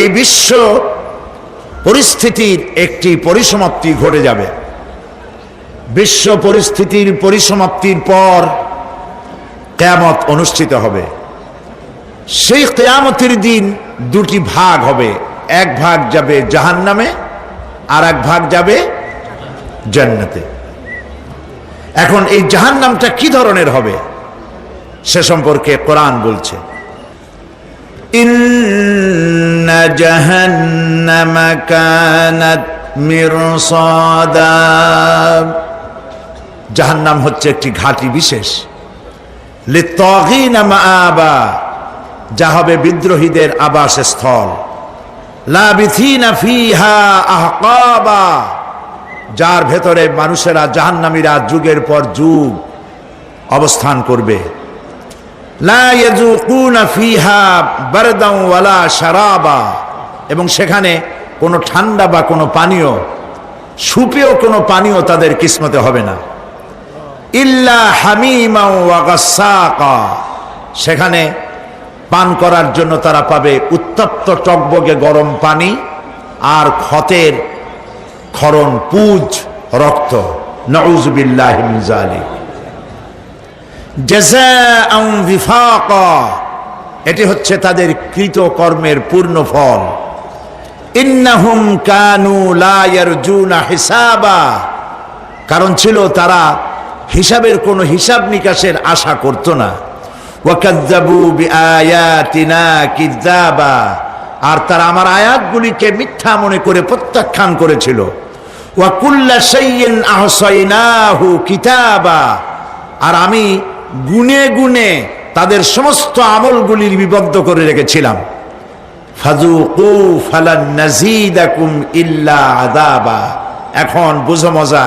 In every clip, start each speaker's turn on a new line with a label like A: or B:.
A: এই বিশ্ব পরিস্থিতির একটি পরিসমাপ্তি ঘটে যাবে। বিশ্ব পরিস্থিতির পরিসমাপ্তির পর কিয়ামত অনুষ্ঠিত হবে। সেই কিয়ামতের দিন দুটি ভাগ হবে, এক ভাগ যাবে জাহান্নামে আর এক ভাগ যাবে জান্নাতে। এখন এই জাহান্নামটা কি ধরনের হবে সে সম্পর্কে কোরআন বলছে, ইন্না জাহান্নামা কানাত মিরসাদা। জাহান্নাম হচ্ছে একটি ঘাঁটি বিশেষ, লিত্তাগিনা মাআবা, যা হবে বিদ্রোহীদের আবাসস্থল, লাবিথিনা ফিহা আহকাবা, যার ভেতরে মানুষেরা জাহান্নামীরা যুগের পর যুগ অবস্থান করবে। লা ইয়াযুকুনা ফিহা বারদান ওয়ালা শারাবা, এবং সেখানে কোনো ঠান্ডা বা কোনো পানীয়, সুপেয় কোনো পানীয় তাদের কিসমতে হবে না। ইল্লা হামিমা ওয়া গাসসাকা, সেখানে পান করার জন্য তারা পাবে উত্তপ্ত টকবগে গরম পানি আর ক্ষতের ক্ষরণ পুজ রক্ত। নাউযু বিল্লাহি মিন যালিক। জাযাআন বিফাকা, এটি হচ্ছে তাদের কৃত কর্মের পূর্ণ ফল। ইন্নাহুম কানু লা ইয়ারজুনা হিসাবা, কারণ ছিল তারা হিসাবের কোনো হিসাব নিকাশের আশা করত না। ওয়াকাযযাবু বিআয়াতিনা কিযাবা, আর তারা আমার আয়াতগুলিকে মিথ্যা মনে করে প্রত্যাখ্যান করেছিল। ওয়া কুল্লা শাইইন আহসাইনাহু কিতাবা, আর আমি গুনে গুনে তাদের সমস্ত আমলগুলি লিপিবদ্ধ করে রেখেছিলাম। ফাযুকু ফালান নাযীদাকুম ইল্লা আযাবা, এখন বুঝো মজা,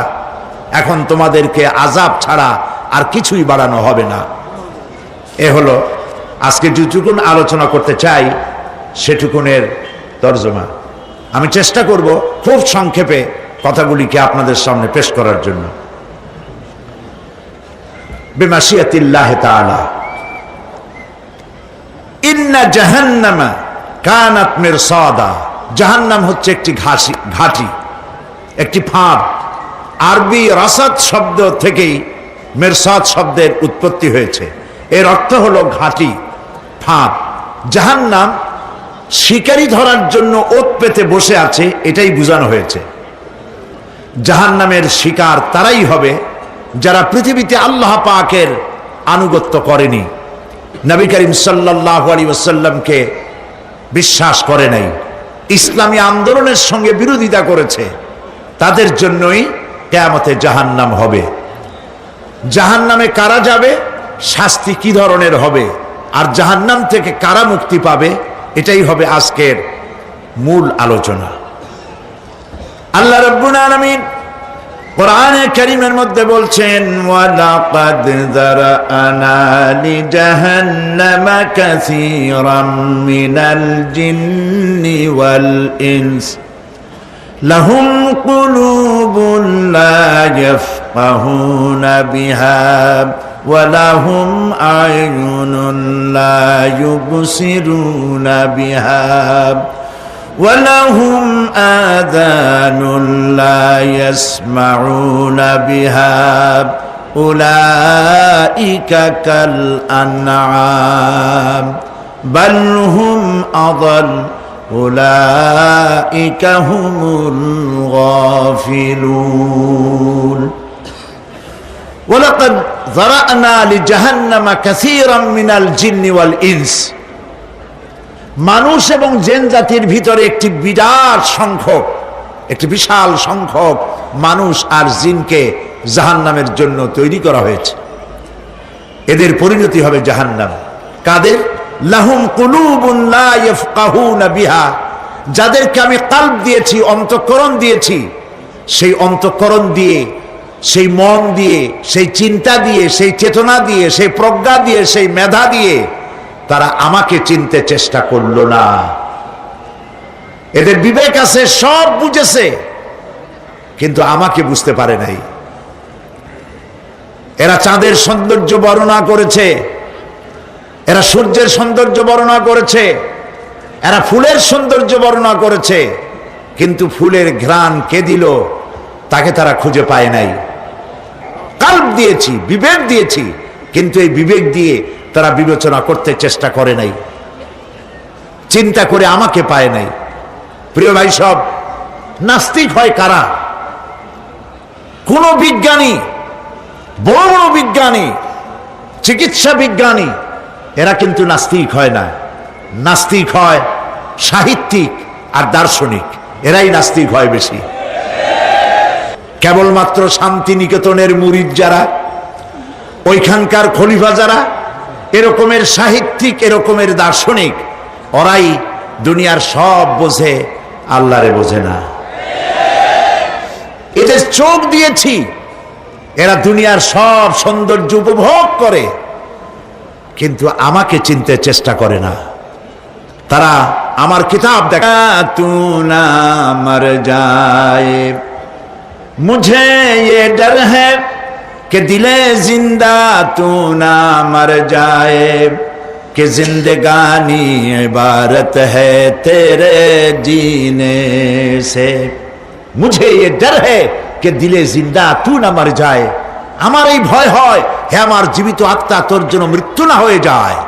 A: এখন তোমাদেরকে আযাব ছাড়া আর কিছুই বাড়ানো হবে না। এ হলো আজকে যেটুকুন আলোচনা করতে চাই সেটুকুনের তর্জমা। আমি চেষ্টা করব খুব সংক্ষেপে কথাগুলিকে আপনাদের সামনে পেশ করার জন্য। বিমাশিয়াতিল্লাহি তাআলা। ইন্না জাহান্নামা কানাত মিরসাদা, জাহান্নাম হচ্ছে একটি ঘাঁটি, একটি ফাঁদ। আরবি রাসাদ শব্দ থেকেই মিরসাদ শব্দের উৎপত্তি হয়েছে। এর অর্থ হলো ঘাঁটি, ফাঁদ। জাহান্নাম শিকারি ধরার জন্য ওত পেতে বসে আছে, এটাই বোঝানো হয়েছে। জাহান্নামের শিকার তারাই হবে যারা পৃথিবীতে আল্লাহ পাকের আনুগত্য করেনি, নবী করিম সাল্লাল্লাহু আলাইহি ওয়াসাল্লামকে বিশ্বাস করে নাই, ইসলামী আন্দোলনের সঙ্গে বিরোধিতা করেছে, তাদের জন্যই কিয়ামতে জাহান্নাম হবে। জাহান্নামে কারা যাবে, শাস্তি কি ধরনের হবে, আর জাহান্নাম থেকে কারা মুক্তি পাবে, এটাই হবে আজকের মূল আলোচনা। আল্লাহ রাব্বুল আলামিন কোরআনে কারীমের মধ্যে বলছেন, ওয়ালাকাদ যারানা লিজাহান্নামা কাসীরাম মিনাল জিন্নি ওয়াল ইনস লাহুম কুলুবুন লা ইয়াফকাহুনা বিহা ওয়া লাহুম আ'য়ুনুন লা ইউবসিরুনা বিহা وَلَهُمْ آذَانٌ لَا يَسْمَعُونَ بِهَا أُولَئِكَ كَالْأَنْعَامِ بَلْ هُمْ أَضَلُّ أُولَئِكَ هُمُ الْغَافِلُونَ وَلَقَدْ ذَرَأْنَا لِجَهَنَّمَ كَثِيرًا مِنَ الْجِنِّ وَالْإِنسِ, মানুষ এবং জিন জাতির ভিতরে একটি বিশাল সংখ্যক মানুষ আর জিনকে জাহান্নামের জন্য তৈরি করা হয়েছে। এদের পরিণতি হবে জাহান্নাম। কাদের? লাহুম কুলুবুন লা ইয়াফকাহুনা বিহা, যাদেরকে আমি কলব দিয়েছি, অন্তঃকরণ দিয়েছি, সেই অন্তঃকরণ দিয়ে, সেই মন দিয়ে, সেই চিন্তা দিয়ে, সেই চেতনা দিয়ে, সেই প্রজ্ঞা দিয়ে, সেই মেধা দিয়ে তারা আমাকে চিনতে চেষ্টা করলো না। এদের বিবেক আছে, সব বুঝেছে, কিন্তু আমাকে বুঝতে পারে নাই। এরা চাঁদের সৌন্দর্য বর্ণনা করেছে, এরা সূর্যের সৌন্দর্য বর্ণনা করেছে, এরা ফুলের সৌন্দর্য বর্ণনা করেছে, কিন্তু ফুলের ঘ্রাণ কে দিল তাকে তারা খুঁজে পায় নাই। কাল্ব দিয়েছি, বিবেক দিয়েছি, কিন্তু এই বিবেক দিয়ে তারা বিবেচনা করতে চেষ্টা করে নাই, চিন্তা করে আমাকে পায় নাই। প্রিয় ভাই সব, নাস্তিক হয় কারা? কোন বিজ্ঞানী, বড় বড় বিজ্ঞানী, চিকিৎসা বিজ্ঞানী, এরা কিন্তু নাস্তিক হয় না। নাস্তিক হয় সাহিত্যিক আর দার্শনিক, এরাই নাস্তিক হয় বেশি। কেবলমাত্র শান্তিনিকেতনের মুরিদ যারা, ওইখানকার খলিফা যারা, এরকমের সাহিত্যিক, এরকমের দার্শনিক, ওরাই দুনিয়ার সব বোঝে, আল্লাহরে বোঝে না। এদের চোখ দিয়েছি, এরা দুনিয়ার সব সৌন্দর্য উপভোগ করে, কিন্তু আমাকে চিনতে চেষ্টা করে না। তারা আমার কিতাব দেখা তু না মর যায়, মুঝে ये डर है कि दिले जिंदा तू ना मर जाए, कि जिंदगानी इबारत है तेरे जीने से, मुझे ये डर है कि दिले जिंदा तू ना मर जाए। আমার এই ভয় হয়, হে আমার জীবিত আত্মা, তোর জন্য মৃত্যু না হয়ে যায়।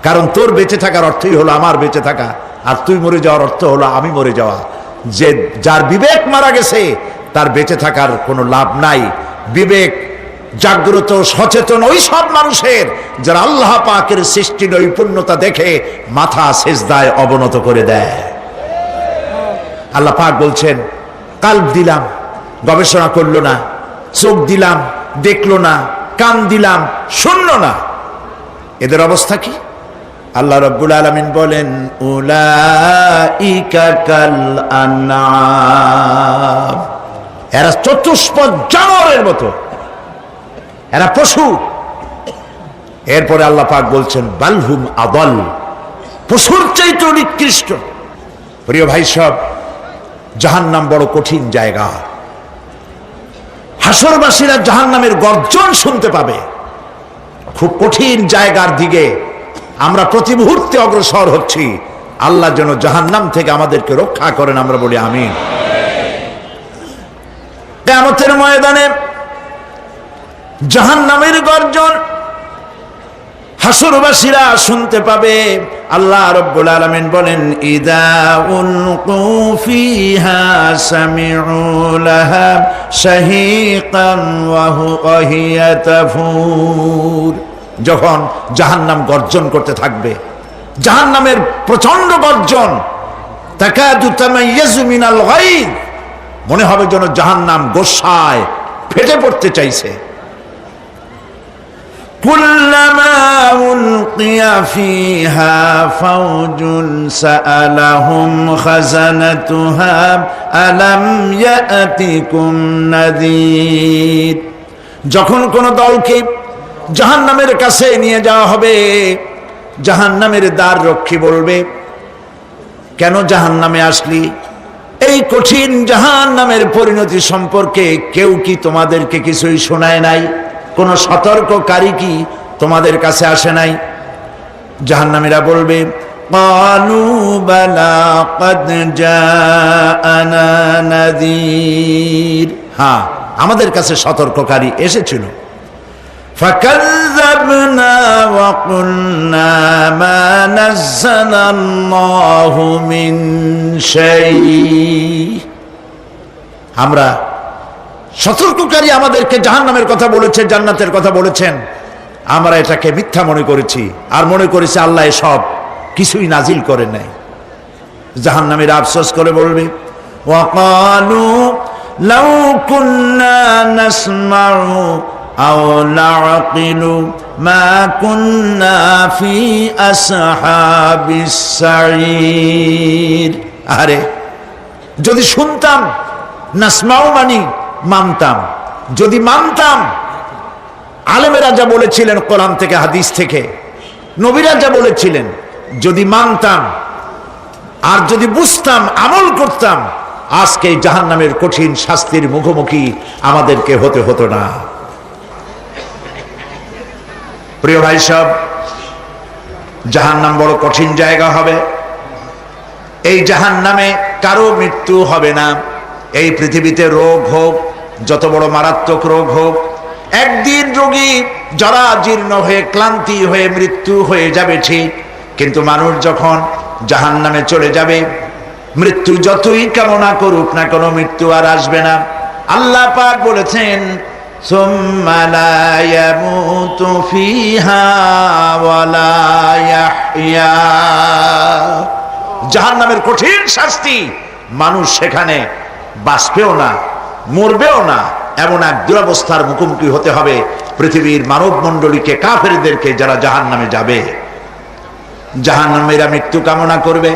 A: কারণ তোর বেঁচে থাকার অর্থই হলো আমার বেঁচে থাকা, আর তুই মরে যাওয়ার অর্থ হলো আমি মরে যাওয়া। যে যার বিবেক মারা গেছে তার বেঁচে থাকার কোনো লাভ নাই। বিবেক জাগ্রত সচেতন ওই সব মানুষের যারা আল্লাহ পাকের সৃষ্টি নৈপুণ্যতা দেখে মাথা সেজদায় অবনত করে দেয়। আল্লাহ পাক বলছেন, কাল্ব দিলাম, গবেষণা করলো না, চোখ দিলাম, দেখলো না, কান দিলাম, শুনলো না, এদের অবস্থা কি? আল্লাহ রাব্বুল আলামিন বলেন, উলাইকা কাল আনআম, এরা চতুষ্পদ জানোয়ারের মতো, এরা পশু। এরপরে আল্লাহ পাক বলছেন, বালহুম আদাল, পশুর চাইতে নিকৃষ্ট। প্রিয় ভাই সব, জাহান্নাম বড় কঠিন জায়গা। হাসরবাসীরা জাহান্নামের গর্জন শুনতে পাবে। খুব কঠিন জায়গার দিকে আমরা প্রতি মুহূর্তে অগ্রসর হচ্ছি। আল্লাহ যেন জাহান্নাম থেকে আমাদেরকে রক্ষা করেন, আমরা বলি আমিন। কিয়ামতের ময়দানে জাহান্নামের গর্জন হাসরবাসীরা শুনতে পাবে। আল্লাহ রাব্বুল আলামিন বলেন, ইদা উলকু ফিহা সামিউ লাহা শাহীকান ওয়া হিয়া তাফুর, যখন জাহান্নাম গর্জন করতে থাকবে, জাহান্নামের প্রচন্ড গর্জন, তাকাদু তামাইয়াজু মিনাল গায়দ, মনে হবে যেন জাহান্নাম গোসায় ফেটে পড়তে চাইছে। কুল্লামা উলকিয়া ফিহা ফাওজুন সাআলাহুম খাজানাতুহা আলাম ইয়াতিকুম নাযীর, যখন কোন দলকে জাহান্নামের কাছে নিয়ে যাওয়া হবে, জাহান্নামের দ্বার রক্ষী বলবে, কেন জাহান্নামে আসলি? এই কঠিন জাহান্নামের পরিণতি সম্পর্কে কেউ কি তোমাদেরকে কিছুই শোনায় নাই? কোন সতর্ককারী কি তোমাদের কাছে আসে নাই? জাহান্নামীরা বলবে, ক্বালু বালা ক্বাদ জাআনা নাযীর, হ্যাঁ আমাদের কাছে সতর্ককারী এসেছিল। ফাকাযযাবনা ওয়া কুলনা মা নাযালাল্লাহু মিন শাই, আমরা সতর্ককারী আমাদেরকে জাহান্নামের কথা বলেছে, জান্নাতের কথা বলেছেন, আমরা এটাকে মিথ্যা মনে করেছি, আর মনে করেছি আল্লাহ সব কিছুই নাজিল করে নাই। জাহান্নামীরা আফসোস করে বলবে, ওয়াকালু লাউ কুন্না নাসমাউ আও নাআকিলু মা কুন্না ফি আসহাবিস সাঈর, আরে যদি শুনতাম, নাসমাউ মানি মানতাম, যদি মানতাম, আলেমেরা যা বলেছিলেন কোরআন থেকে হাদিস থেকে, নবীরা যা বলেছিলেন, যদি মানতাম আর যদি বুঝতাম, আমল করতাম, আজকে জাহান্নামের কঠিন শাস্তির মুখোমুখি আমাদেরকে হতে হতো না। প্রিয় ভাই সব, জাহান্নাম বড় কঠিন জায়গা হবে। এই জাহান্নামে কারো মৃত্যু হবে না। এই পৃথিবীতে রোগ হোক, যত বড় মারাত্মক রোগ হোক, একদিন রোগী জরা জীর্ণ হয়ে ক্লান্তি হয়ে মৃত্যু হয়ে যাবে ঠিক, কিন্তু মানুষ যখন জাহান্নামে চলে যাবে, মৃত্যু যতই কামনা করুক না কোনো মৃত্যু আর আসবে না। আল্লাহ পাক বলেছেন সুম্মা লা ইয়ামুতু ফিহা ওয়া লা ইয়াহইয়া। জাহান্নামের কঠিন শাস্তি, মানুষ সেখানে বাঁচবেও না, মরবেও না, এমন এক দুরবস্থার মুখোমুখি হতে হবে পৃথিবীর মানব মণ্ডলীকে, কাফেরদেরকে, যারা জাহান্নামে যাবে। জাহান্নামীরা মৃত্যু কামনা করবে,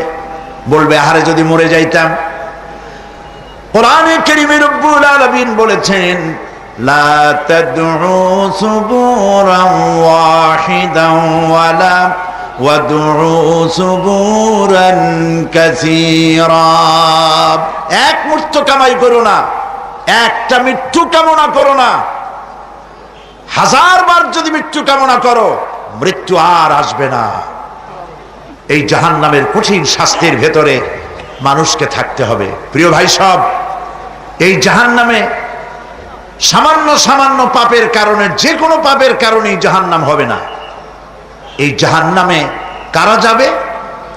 A: বলবে আহারে যদি মরে যাইতাম। কোরআনে কারীমে রব্বুল আলামিন বলেছেন লা তাদউ সুবুরান ওয়াহিদান ওয়ালা ওয়াদউ সুবুরান কাসীরা। এক মৃত্যু কামাই করো না, একটা মৃত্যু কামনা করো না। 1000 বার যদি মৃত্যু কামনা করো, মৃত্যু আর আসবে না। এই জাহান্নামের কঠিন শাস্তির ভেতরে মানুষকে থাকতে হবে। প্রিয় ভাই সব, এই জাহান্নামে সামান্য সামান্য পাপের কারণে, যে কোনো পাপের কারণেই জাহান্নাম হবে না। এই জাহান্নামে কারা যাবে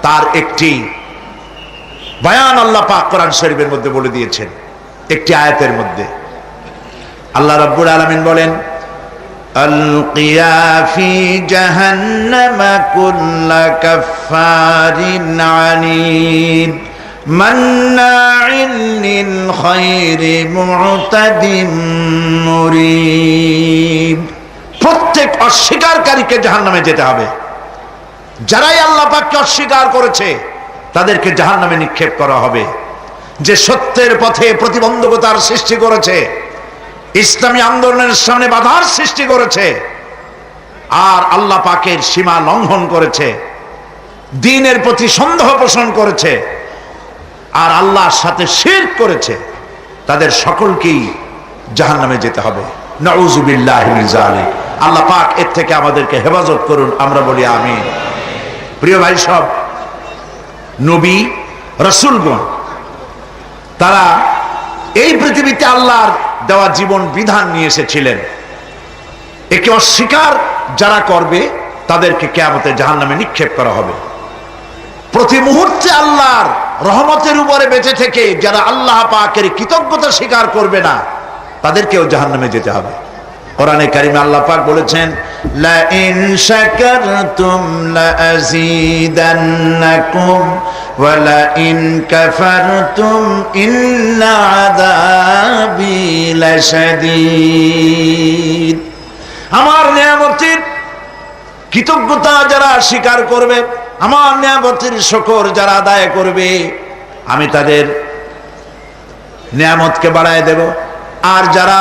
A: তার একটি বয়ান আল্লাহ পাক কোরআন শরীফের মধ্যে বলে দিয়েছেন। একটি আয়াতের মধ্যে আল্লাহ রাব্বুল আলামিন বলেন আলকিয়া ফি জাহান্নামা কুল্লা কাফফারিন আনিদ মান্নাইন লিল খায়রি মু'তাদিম মুরিব। প্রত্যেক অস্বীকারীকে জাহান্নামে যেতে হবে। যারাই আল্লাহ পাককে অস্বীকার করেছে তাদেরকে জাহান্নামে নিক্ষেপ করা হবে। যে সত্যের পথে প্রতিবন্ধকতার সৃষ্টি করেছে, ইসলামী আন্দোলনের সামনে বাধার সৃষ্টি করেছে, আর আল্লাহ পাকের সীমা লঙ্ঘন করেছে, দ্বীনের প্রতি সন্দেহ পোষণ করেছে, আর আল্লাহর সাথে শিরক করেছে, তাদের সকলকেই জাহান্নামে যেতে হবে। নাউযুবিল্লাহি মিন যালিক। আল্লাহ পাক এর থেকে আমাদেরকে হেফাজত করুন, আমরা বলি আমিন। প্রিয় ভাই সব, নবী রাসূলগণ তারা এই পৃথিবীতে আল্লাহর দেওয়া জীবন বিধান নিয়ে এসেছিলেন। একে অস্বীকার যারা করবে তাদেরকে কিয়ামতে জাহান্নামে নিক্ষেপ করা হবে। প্রতি মুহূর্তে আল্লাহর রহমতের উপরে বেঁচে থেকে যারা আল্লাহ পাকের কৃতজ্ঞতা স্বীকার করবে না, তাদেরকেও জাহান্নামে যেতে হবে। কোরআনে কারিমে আল্লাহ পাক বলেছেন লা ইন শাকারতুম লা আযীদান্নাকুম ওয়া লা ইন কাফারতুম ইন্না আযাবি লাশাদীদ। আমার নিয়ামতের কৃতজ্ঞতা যারা স্বীকার করবে, আমার নিয়ামতের শুকর যারা আদায় করবে, আমি তাদের নিয়ামতকে বাড়ায় দেব। আর যারা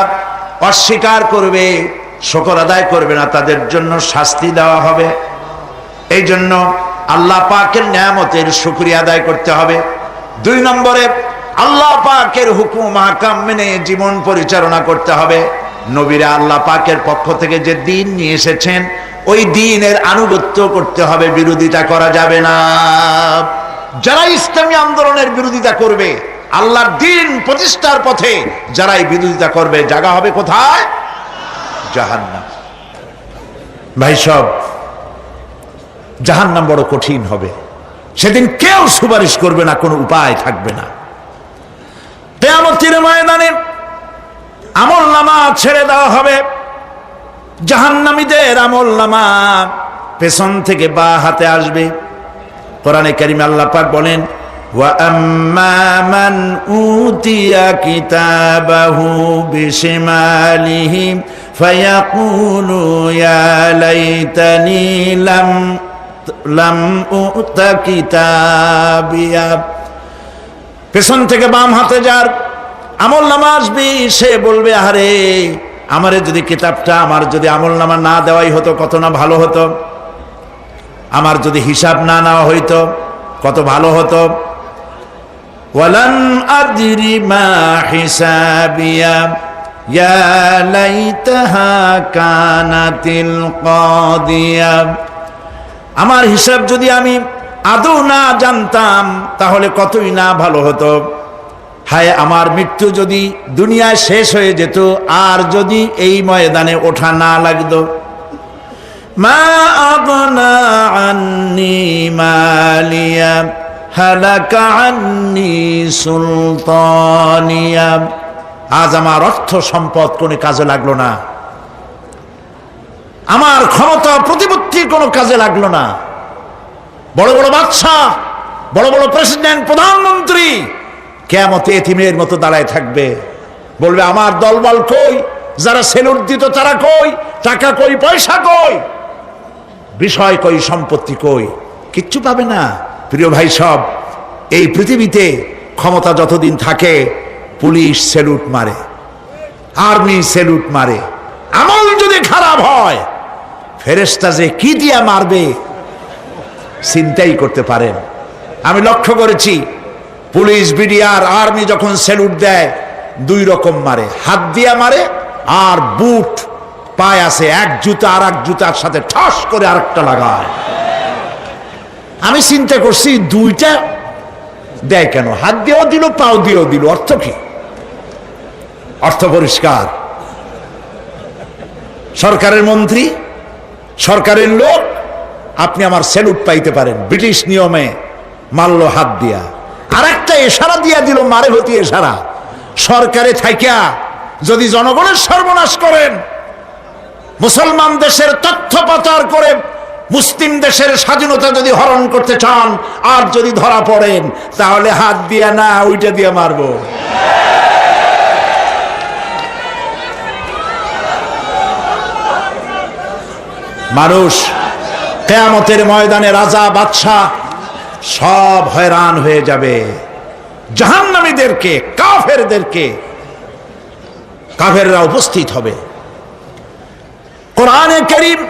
A: অস্বীকার করবে, শুকর আদায় করবে না, তাদের জন্য শাস্তি দেওয়া হবে। এই জন্য আল্লাহ পাকের নিয়ামতের শুকরিয়া আদায় করতে হবে। 2 নম্বরে আল্লাহ পাকের হুকুম আহকাম মেনে জীবন পরিচালনা করতে হবে। নবীরা আল্লাহ পাকের পক্ষ থেকে যে দ্বীন নিয়ে এসেছেন, ওই দ্বীনের আনুগত্য করতে হবে, বিরোধিতা করা যাবে না। যারা ইসলামী আন্দোলনের বিরোধিতা করবে, আল্লাহর দ্বীন প্রতিষ্ঠার পথে যারাই বিরোধিতা করবে, জায়গা হবে কোথায়? জাহান্নাম। ভাই সব, জাহান্নাম বড় কঠিন হবে। সেদিন কেউ সুপারিশ করবে না, কোনো উপায় থাকবে না। কিয়ামতের ময়দানে আমলনামা ছেড়ে দেওয়া হবে। জাহান্নামীদের আমলনামা পেছন থেকে বা হাতে আসবে। কোরআনে কারিমে আল্লাহ পাক বলেন ওয়া আম্মা মান উতিয়া কিতাবাহু বিশিমালিহি ফায়াকুলু ইয়া লাইতানি লাম উতা কিতাবিয়া। পেছন থেকে বাম হাতে যার আমলনামা আসবে, সে বলবে আরে আমারে যদি কিতাবটা, আমার যদি আমলনামা না দেওয়াই হতো কত না ভালো হতো, আমার যদি হিসাব না নেওয়া হইতো কত ভালো হতো। ওয়ালান আদরি মা হিসাবিয়া ইয়া লাইতাহা কানাতিল কাদিয়া। আমার হিসাব যদি আমি আদৌ না জানতাম তাহলে কতই না ভালো হতো। হায় আমার মৃত্যু যদি দুনিয়ায় শেষ হয়ে যেত, আর যদি এই ময়দানে ওঠা না লাগতো। মা আগনা আন্নি মালিয়া হালাকা আন্নি সুলতানিয়া। আজ আমার অর্থ সম্পদ কোনো কাজে লাগলো না, আমার ক্ষমতা প্রতিপত্তি কোনো কাজে লাগলো না। বড় বড় বাদশা, বড় বড় প্রেসিডেন্ট, প্রধানমন্ত্রী কিয়ামতে এতিমের মতো দাঁড়ায় থাকবে, বলবে আমার দলবল কই, যারা সেলুট দিত তারা কই, টাকা কই, পয়সা কই, বিষয় কই, সম্পত্তি কই, কিচ্ছু পাবে না। প্রিয় ভাই সব, এই পৃথিবীতে ক্ষমতা যতদিন থাকে পুলিশ সেলুট মারে, আর্মি সেলুট মারে। আমল যদি খারাপ হয় ফেরেশতা যে কি দিয়া মারবে চিন্তাই করতে পারেন। আমি লক্ষ্য করেছি পুলিশ, বিডিআর, আর্মি যখন সেলুট দেয় দুই রকম মারে, হাত দিয়া মারে আর বুট পায় আছে, এক জুতা আর এক জুতার সাথে ঠাস করে আরেকটা লাগায়। আমি চিন্তা করছি দুইটা দেয় কেন, হাত দিয়েও দিল পাও দিয়েও দিল, অর্থ কি? অর্থ পরিষ্কার। সরকারের মন্ত্রী, সরকারের লোক, আপনি আমার সেলুট পাইতে পারেন, ব্রিটিশ নিয়মে মারল হাত দিয়া, আর একটা ইশারা দিয়া দিল, মারে হতি ইশারা। সরকারে থাইকা যদি জনগণের সর্বনাশ করেন, মুসলমান দেশের তথ্য পাচার করে মুসলিম দেশের স্বাধীনতা যদি হরণ করতে চান, আর যদি ধরা পড়েন তাহলে হাত দিয়া না ওইটা দিয়ে মারবো। মানুষ কিয়ামতের ময়দানে রাজা বাদশা সব হয়রান হয়ে যাবে। জাহান্নামীদেরকে, কাফেরদেরকে, কাফেররা উপস্থিত হবে। কোরআনে কারীম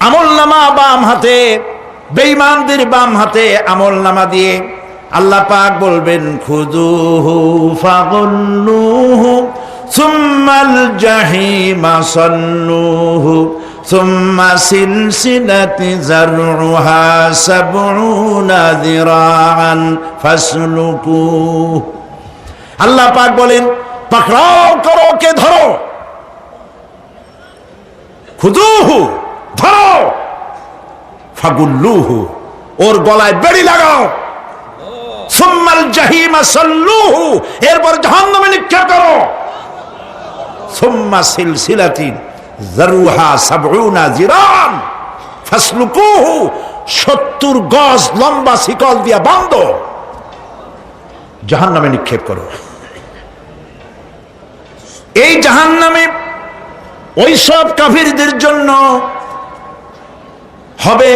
A: আমলনামা বাম হাতে, বেঈমানদের বাম হাতে আমলনামা দিয়ে আল্লাহ পাক বলবেন খুযুহু ফাগুল্লুহু সুম্মাল জাহিমা সাল্লুহু সুম্মা সিলসিলাতি যারউহা সাবউনা যিরাআন ফাসলুকুহু। আল্লাহ পাক বলেন পাকড়াও করো, কে ধরো, খুযুহু ধরো, ফাগুল্লুহু ওর গলায় বেড়ি লাগাও, সুম্মাল জাহিমা সাল্লুহু এরপর জাহান্নামে নিক্ষেপ করো, সুম্মা সিলসিলাতিন যারউহা সাবউনা যিরান ফাসলুকুহু 70 গজ লম্বা শিকল দিয়া বাঁধো, জাহান্নামে নিক্ষেপ করো। এই জাহান্নামে ওই সব কাফিরদের জন্য হবে।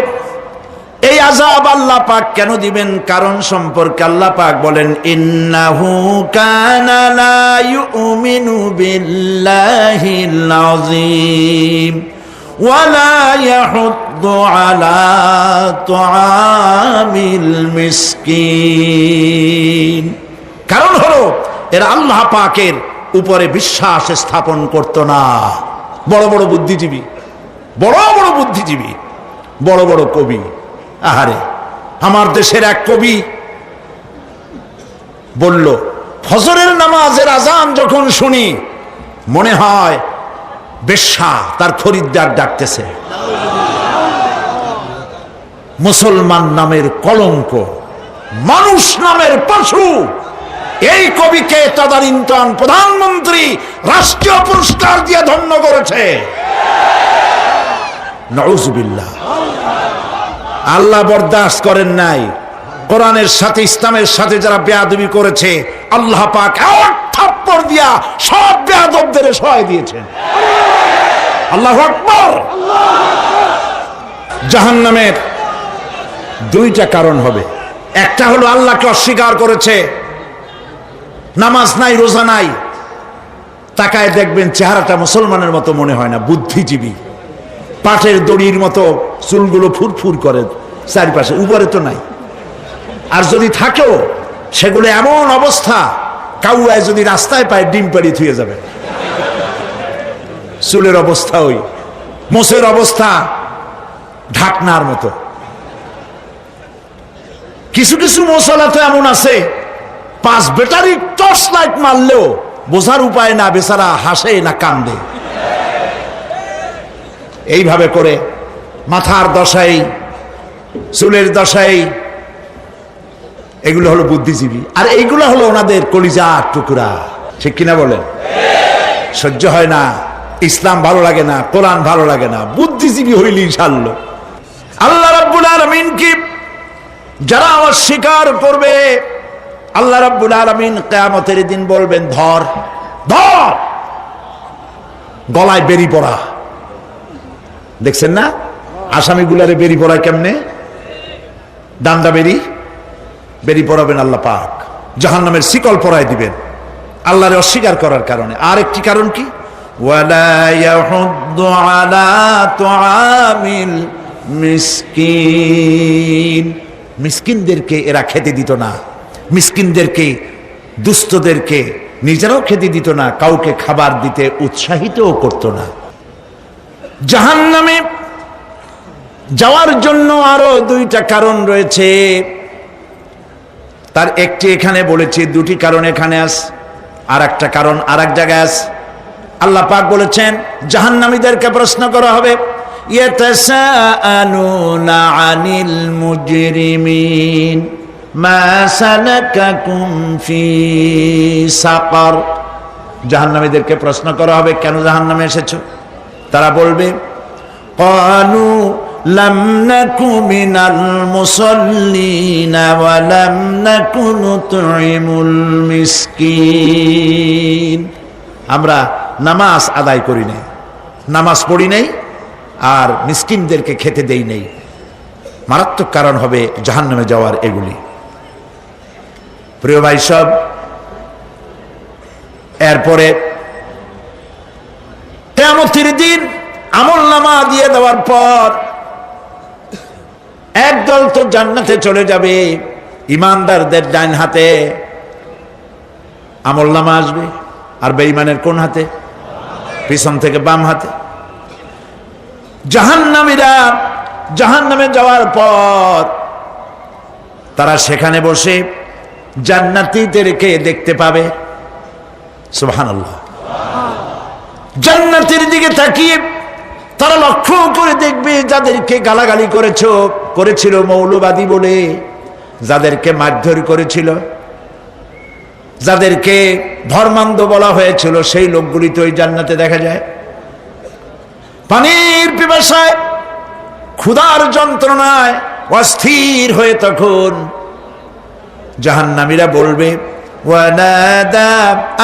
A: এই আযাব আল্লাহ পাক কেন দিবেন, কারণ সম্পর্কে আল্লাহ পাক বলেন ইন্নাহু কানা লা ইউমিনু বিল্লাহিল আযীম ওয়া লা ইয়াহুদ্দু আলা তুআমিল মিসকিন। কারণ হলো এরা আল্লাহ পাকের উপরে বিশ্বাস স্থাপন করত না। বড় বড় বুদ্ধিজীবী, বড় বড় বুদ্ধিজীবী, বড় বড় কবি। আহারে, আমার দেশের এক কবি বলল ফজরের নামাজের আজান যখন শুনি মনে হয় বেশ্যা তার খরিদ্দার ডাকতেছে। মুসলমান নামের কলঙ্ক, মানুষ নামের পশু। এই কবিকে তদানীন্তন প্রধানমন্ত্রী রাষ্ট্রীয় পুরস্কার দিয়ে ধন্য করেছে। নাউযুবিল্লাহ। আল্লাহ বরদাস্ত করেন নাই। কোরআনের সাথে ইসলামের সাথে যারা বেয়াদবি করেছে আল্লাহ পাক এক থাপ্পড় দিয়া সব বেয়াদবদের সহায় দিয়েছেন। আল্লাহু আকবার। জাহান্নামের দুইটা কারণ হবে। একটা হলো আল্লাহকে অস্বীকার করেছে, নামাজ নাই, রোজা নাই, তাকায় দেখবেন চেহারাটা মুসলমানের মতো মনে হয় না, বুদ্ধিজীবী, পাটের দড়ির মতো চুলগুলো ফুরফুর করে চারিপাশে, উপরে তো নাই। আর যদি থাকেও সেগুলো এমন অবস্থা, কাউয়ায় যদি রাস্তায় পায় ডিম পাড়ি থুয়ে যাবে। চুলের অবস্থা ওই, মোষের অবস্থা ঢাকনার মতো। কিছু কিছু মশলা তো এমন আছে 5 ব্যাটারি টর্চ লাইট মারলেও বোঝার উপায় না, বেচারা হাসে না কান্দে। এইভাবে করে মাথার দশাই, চুলের দশাই, এগুলো হলো বুদ্ধিজীবী। আর এইগুলো হলো ওনাদের কলিজার টুকরা। ঠিক কিনা বলেন? সহ্য হয় না, ইসলাম ভালো লাগে না, কোরআন ভালো লাগে না, বুদ্ধিজীবী হইলেই ছাড়লো। আল্লাহ রাব্বুল আলামিন কি যারা অস্বীকার করবে, আল্লাহ রাব্বুল আলামিন কিয়ামতের দিন বলবেন, ধর ধর, গলায় বেরি পড়া। দেখছেন না আসামিগুলারে বেরি পড়ায় কেমনে? ডান্ডা বেরি পড়াবেন আল্লাহ পাক, জাহান্নামের শিকল পরায় দিবেন আল্লাহরে অস্বীকার করার কারণে। আর একটি কারণ কি? ওয়ালা ইয়াহুদ্দু আলা তুআমিল মিসকিন, মিসকিনদেরকে এরা খেতে দিত না, মিসকিনদেরকে, দুস্থদেরকে নিজেরাও খেতে দিত না, কাউকে খাবার দিতে উৎসাহিতও করত না। জাহান্নামে যাওয়ার জন্য আরো 2টা কারণ রয়েছে, তার একটি এখানে বলেছি, 2টি কারণ এখানে আছে, আর একটা কারণ আর এক জায়গায় আছে। আল্লাহ পাক বলেছেন জাহান্নামীদেরকে প্রশ্ন করা হবে, ইয়াতাসাআলুনা আনিল মুজরিমিন মা সালাকাকুম ফি সাকার। জাহান্নামীদেরকে প্রশ্ন করা হবে, কেন জাহান্নামে এসেছো? তারা বলবে, ক্বালু লাম নাকু মিনাল মুসাল্লিনা ওয়া লাম নাকু নুতঈমুল মিসকিন। আমরা নামাজ আদায় করি নাই, নামাজ পড়ি নাই, আর মিসকিনদেরকে খেতে দেই নাই। মারাত্মক কারণ হবে জাহান্নামে যাওয়ার এগুলি। প্রিয় ভাই সব, এরপরে কিয়ামতের দিন আমলনামা দিয়ে দেওয়ার পর একদল তো জান্নাতে চলে যাবে, ইমানদারদের ডান হাতে আমলনামা আসবে, আর বেঈমানের কোন হাতে? পিছন থেকে বাম হাতে। জাহান্নামীরা জাহান্নামে যাওয়ার পর তারা সেখানে বসে জান্নাতীদেরকে দেখতে পাবে। সুবহানাল্লাহ। জান্নাতের দিকে তাকিয়ে তারা লক্ষ্য করে দেখবে যাদেরকে গালাগালি করেছিল মৌলবাদী বলে, যাদেরকে মারধর করেছিল, যাদেরকে ধর্মান্ধ বলা হয়েছিল, সেই লোকগুলি তো ওই জান্নাতে দেখা যায়। পানির পিপাসায়, ক্ষুধার যন্ত্রণায় অস্থির হয়ে তখন জাহান্নামীরা বলবে, ওয়ানাদা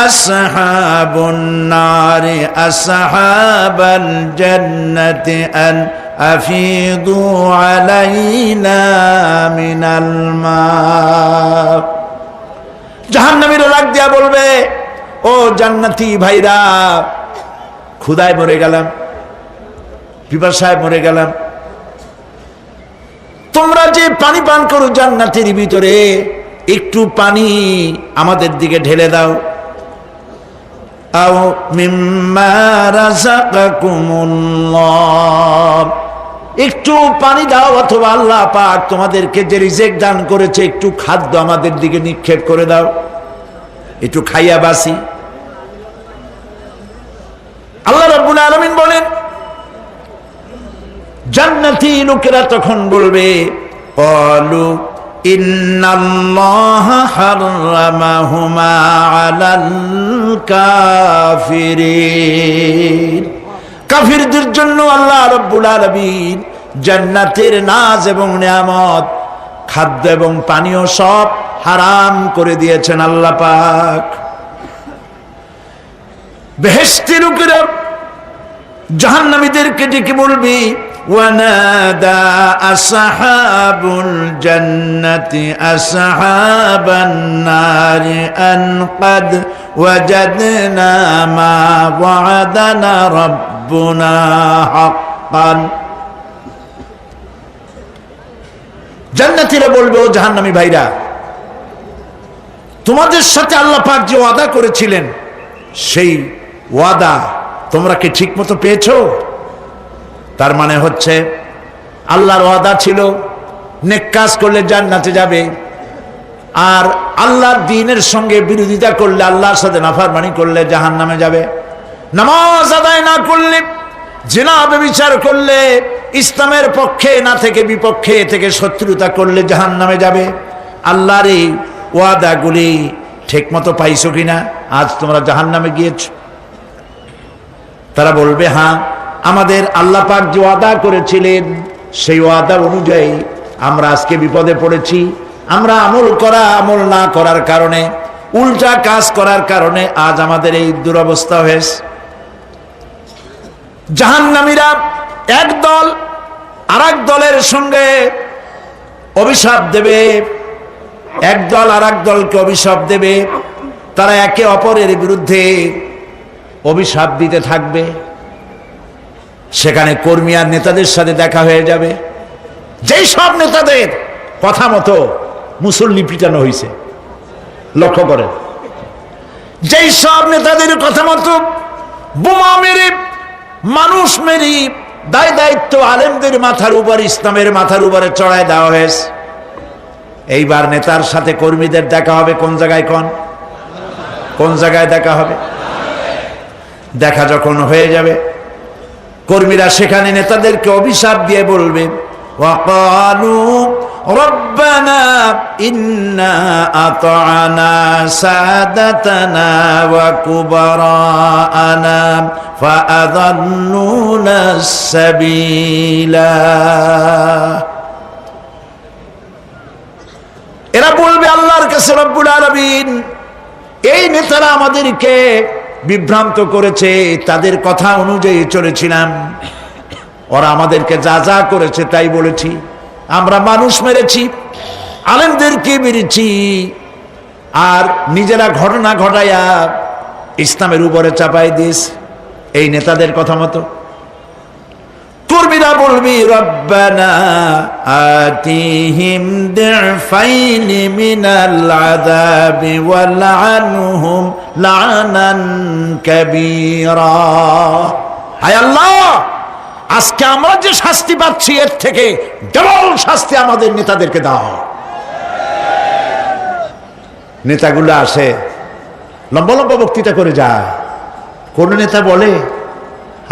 A: আসহাবুন নারি আসহাবাল জান্নাতি আন আফিদু আলাইনা মিনাল মা। জাহান্নামীরা ডাক দিয়া বলবে, ও জান্নাতি ভাইরা, ক্ষুধায় মরে গেলাম, পিপাসায় মরে গেলাম, তোমরা যে পানি পান করো জান্নাতের ভিতরে, একটু পানি আমাদের দিকে ঢেলে দাও। আও মিম্মা রাযাকাকুমুল্লাহ, একটু পানি দাও, অথবা আল্লাহ পাক তোমাদেরকে যে রিজিক দান করেছে একটু খাদ্য আমাদের দিকে নিক্ষেপ করে দাও, একটু খাইয়া বাসি। আল্লাহ রাব্বুল আলামিন বলেন, জান্নাতি লোকেরা তখন বলবে, ক্বালু ইন্নাল্লাহা হাররামাহুমা আলাল কাফিরিন। কাফিরদের জন্য আল্লাহ রাব্বুল আলামিন জান্নাতের নাজ এবং নিয়ামত, খাদ্য এবং পানীয় সব হারাম করে দিয়েছেন আল্লাহ পাক। বেহেশতি লোকেরা জাহান্নামীদেরকে ডেকে বলবে, ওয়ানাদা আসহাবুল জান্নাতি আসহাবান নারি আন ক্বাদ ওয়াজাদনা মা ওয়া'দানা রাব্বুনা হাক্কান। জান্নাতীরা বলবে, ও জাহান্নামী ভাইরা, তোমাদের সাথে আল্লাহ পাক যে ওয়াদা করেছিলেন, সেই ওয়াদা তোমরা কি ঠিক মতো পেয়েছো? তার মানে হচ্ছে আল্লাহর ওয়াদা ছিল নেক কাজ করলে জান্নাতে যাবে, আর আল্লাহর দ্বীনের সঙ্গে বিরোধিতা করলে, আল্লাহর সাথে নাফরমানি করলে জাহান্নামে যাবে। নামাজ আদায় না করলে, জিনা ব্যভিচার করলে, ইসলামের পক্ষে না থেকে বিপক্ষে থেকে শত্রুতা করলে জাহান্নামে যাবে। আল্লাহর এই ওয়াদাগুলি ঠিক মতো পাইছো কিনা? আজ তোমরা জাহান্নামে গিয়েছ। তারা বলবে, হ্যাঁ, আমাদের আল্লাহ পাক যে ওয়াদা করেছিলেন সেই ওয়াদা অনুযায়ী আমরা আজকে বিপদে পড়েছি। আমরা আমল না করার কারণে, উল্টা কাজ করার কারণে আজ আমাদের এই দুরবস্থা হয়েছে। জাহান্নামীরা এক দল আরেক দলের সঙ্গে অভিশাপ দেবে, এক দল আরেক দলকে অভিশাপ দেবে। তারা একে অপরের বিরুদ্ধে অভিশাপ দিতে থাকবে। সেখানে কর্মী আর নেতাদের সাথে দেখা হয়ে যাবে। যেই সব নেতাদের কথা মতো মুসল্লি পিটানো হয়েছে, লক্ষ্য করেন, যেই সব নেতাদের কথা মতো বোমা মেরে, মানুষ মেরে দায় দায়িত্ব আলেমদের মাথার উপর, ইসলামের মাথার উপরে চড়ায় দেওয়া হয়েছে। এইবার নেতার সাথে কর্মীদের দেখা হবে কোন জায়গায়? কোন জায়গায় দেখা হবে? দেখা যখন হয়ে যাবে, কর্মীরা সেখানে নেতাদেরকে অভিশাপ দিয়ে বলবে, ওয়াকালু রব্বানা ইন্না আতা'না সাদাতানা ওয়া কুবারানা ফাআযাল্লুনা সাবিলা। এরা বলবে আল্লাহর কাছে, রব্বুল আলামিন, এই নেতারা আমাদেরকে বিভ্রান্ত করেছে, তাদের কথা অনুযায়ী চলেছিলাম, ওরা আমাদেরকে যা যা করেছে তাই বলেছি। আমরা মানুষ মেরেছি, আলেমদেরকে মেরেছি, আর নিজেরা ঘটনা ঘটাইয়া ইসলামের উপরে চাপাই দিয়েছে এই নেতাদের কথা মতো। কর্মীরা বলবি, রব্বানা আতিহিম দিফাইনি মিনাল আযাবি ওয়ালআনহুম লানান কাবীরা। হায় আল্লাহ, আজকে আমরা যে শাস্তি পাচ্ছি এর থেকে ডবল শাস্তি আমাদের নেতাদেরকে দাও। নেতাগুলো আসে, লম্বা লম্বা বক্তৃতা করে যায়। কোন নেতা বলে,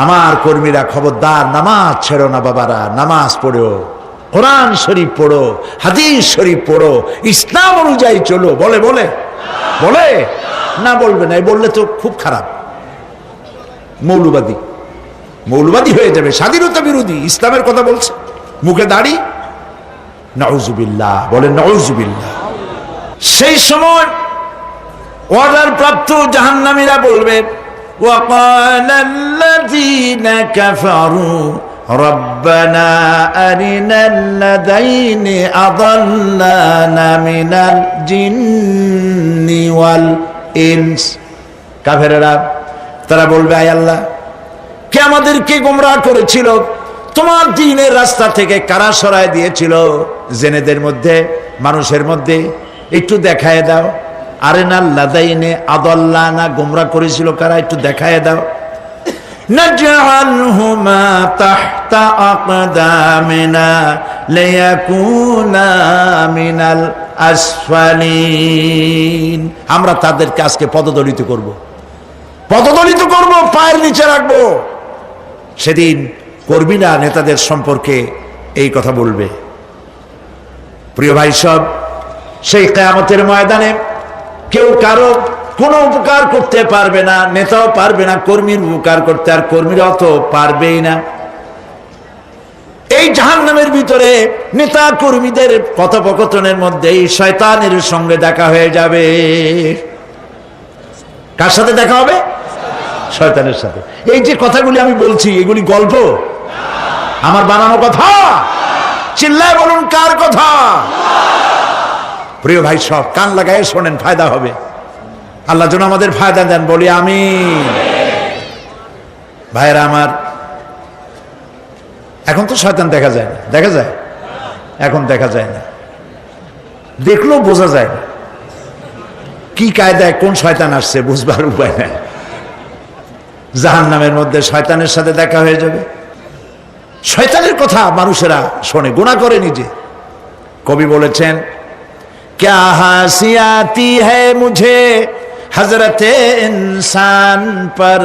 A: আমার কর্মীরা খবরদার, নামাজ ছেড়ো না বাবারা, নামাজ পড়ো, কোরআন শরীফ পড়ো, হাদিস শরীফ পড়ো, ইসলাম অনুযায়ী চলো। বলে বলে বলে না, বলবে না। বললে তো খুব খারাপ, মৌলবাদী হয়ে যাবে, স্বাধীনতা বিরোধী। ইসলামের কথা বলছে, মুখে দাড়ি, নাউজুবিল্লাহ, বলে নাউজুবিল্লাহ। সেই সময় অর্ডার প্রাপ্ত জাহান্নামীরা বলবে, وقال الذين كفروا ربنا أرنا الذين أضلانا من الجن والإنس। কাফেররা তারা বলবে, আয় আল্লাহ, কে আমাদেরকে গোমরাহ করেছিল, তোমার দ্বীনের রাস্তা থেকে কারা সরায় দিয়েছিল, জেনেদের মধ্যে, মানুষের মধ্যে একটু দেখায় দাও। আরেনা লাদাইনে আদাল্লানা, গোমরাহ করেছিল কারা, একটু দেখায় দাও। নাজআলহুমা তাহতা আকদামিনা লিয়াকুনা মিনাল আসফালিন। আমরা তাদেরকে আজকে পদদলিত করব, পায়ের নিচে রাখবো। সেদিন কর্মীরা নেতাদের সম্পর্কে এই কথা বলবে। প্রিয় ভাই সব, সেই কিয়ামতের ময়দানে কেউ কারো কোনো উপকার করতে পারবে না, নেতাও পারবে না কর্মীর উপকার করতে, আর কর্মীরাও তো পারবেই না। এই জাহান্নামের ভিতরে নেতা কর্মীদের কথোপকথনের মধ্যে এই শয়তানের সঙ্গে দেখা হয়ে যাবে। কার সাথে দেখা হবে? শয়তানের সাথে। এই যে কথাগুলি আমি বলছি, এগুলি গল্প, আমার বানানো কথা? চিল্লায় বলুন, কার কথা? প্রিয় ভাই সব, কান লাগায় শোনেন, ফায়দা হবে। আল্লাহ যেন আমাদের ফায়দা দেন, বলি আমিন। ভাইরা আমার, এখন তো শয়তান দেখা যায় না, দেখা যায়? এখন দেখা যায় না, দেখলেও বোঝা যায় না কি কায়দায় কোন শয়তান আসছে, বুঝবার উপায় নাই। জাহান্নামের মধ্যে শয়তানের সাথে দেখা হয়ে যাবে। শয়তানের কথা মানুষেরা শোনে, গুনাহ করে নিজে, কবি বলেছেন, क्या हंसी आती है मुझे हजरत इंसान पर,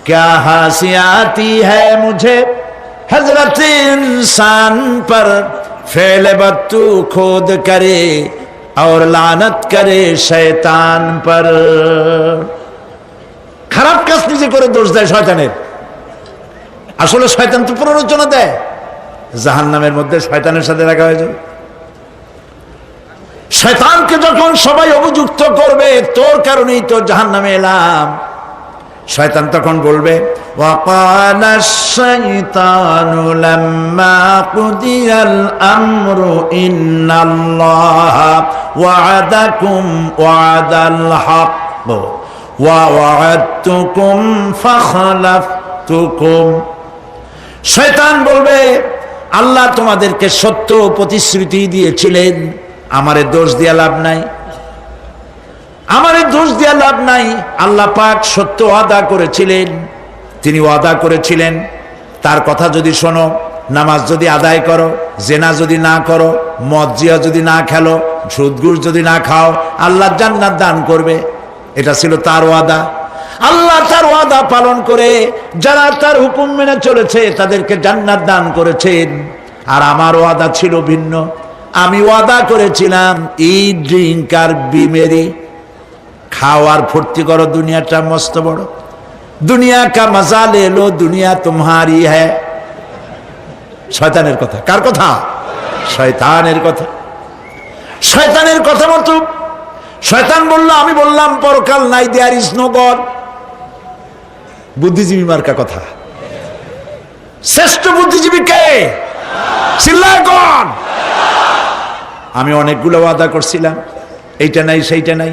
A: क्या हंसी आती है मुझे हजरत इंसान पर, फेल बत्तू खोद करे और लानत करे शैतान पर। খারাপ কাজ নিজে করে দোষ দেয় শয়তানের। আসলে শয়তান তো প্ররোচনা দেয়, জাহান্নামের মধ্যে শয়তানের সাথে রাখা হয়ে যাবে। শয়তানকে যখন সবাই অভিযুক্ত করবে, তোর কারণেই তো জাহান্নামে এলাম, শয়তান তখন বলবে, ওয়াকালা শাইতানু লাম্মা কুদিয়াল আমরু ইন্নাল্লাহা ওয়া'আদাকুম ওয়া'দাল হক ওয়া ওয়া'আদতুকুম ফাখলাফতুকুম। শয়তান বলবে, আল্লাহ তোমাদেরকে সত্য প্রতিশ্রুতি দিয়েছিলেন, আমারে দোষ দিয়া লাভ নাই, আমারে দোষ দিয়া লাভ নাই। আল্লাহ পাক সত্য ওয়াদা করেছিলেন, তিনি ওয়াদা করেছিলেন তার কথা যদি শোনো, নামাজ যদি আদায় করো, জেনা যদি না করো, মদ জিয়া যদি না খেলো, সুদ ঘুষ যদি না খাও, আল্লাহ জান্নাত দান করবে। এটা ছিল তার ওয়াদা। আল্লাহ তার ওয়াদা পালন করে যারা তার হুকুম মেনে চলেছে তাদেরকে জান্নাত দান করেছেন। আর আমার ওয়াদা ছিল ভিন্ন। আমি ওয়াদা করেছিলাম, ইট ড্রিঙ্ক আর বি মেরি, খাওয়ার ফুর্তি করো, দুনিয়াটা মস্ত বড়, দুনিয়া কা মজা লে লো, দুনিয়া তোমারি হ্যায়। শয়তানের কথা। কার কথা? শয়তানের কথা। শয়তানের কথা মতো শয়তান বলল, আমি বললাম পরকাল নাই, দেয়ার ইজ নো গড। বুদ্ধিজীবী মার্কা কথা। শ্রেষ্ঠ বুদ্ধিজীবী কে? চিল্লায় কোন? আমি অনেকগুলো ওয়াদা করছিলাম, এইটা নাই সেইটা নাই,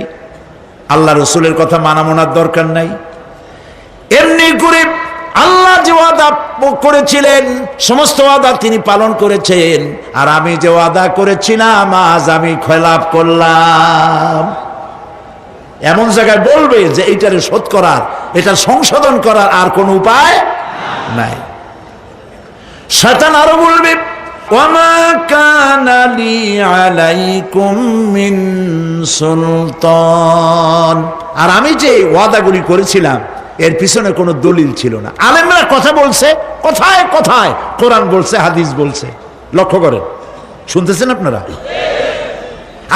A: আল্লাহ রসুলের কথা মানা মনার দরকার নাই। এমনি করে আল্লাহ যে ওয়াদা করেছিলেন সমস্ত ওয়াদা তিনি পালন করেছেন, আর আমি যে ওয়াদা করেছিলাম আজ আমি খেলাপ করলাম। এমন জায়গায় বলবে যে এইটারে শোধ করার, এটা সংশোধন করার আর কোন উপায় নাই। শয়তান আরো বলবে, ওয়ামা কানা লি আলাইকুম মিন সুলতান, আর আমি যে ওয়াদাগুলি করেছিলাম এর পিছনে কোনো দলিল ছিল না। আলেমরা কথা বলছে, কথায় কথায় কোরআন বলছে, হাদিস বলছে। লক্ষ্য করেন, শুনতেছেন আপনারা?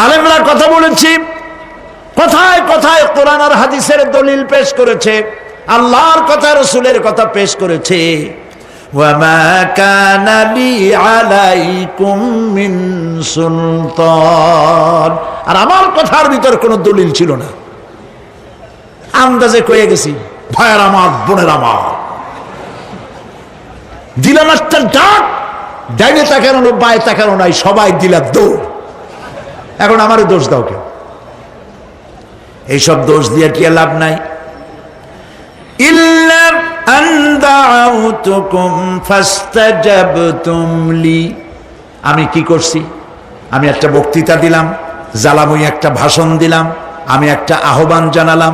A: আলেমরা কথা বলেছি, কথায় কথায় কোরআন আর হাদিসের দলিল পেশ করেছে, আল্লাহর কথা রাসূলের কথা পেশ করেছে। ওয়ামা কানা লি আলাইকুম মিন সুলতান, আর আমার কথার ভিতর কোনো দলিল ছিল না। আন্দাজে কয়ে গেছি, ভাইয়ের আমার, বোনের আমার, দিলাম একটা ডাক, ডাইনে তাকানো বায়ে তাকানো নাই, সবাই দিলাম দৌড়। এখন আমারও দোষ দাও কেউ? এইসব দোষ দিয়ে কি লাভ নাই। ইল্লা আন দাউতুকুম ফাস্তাজাবতুম লি, আমি কি করছি? আমি একটা বক্তৃতা দিলাম, জ্বালাময়ী একটা ভাষণ দিলাম, আমি একটা আহ্বান জানালাম,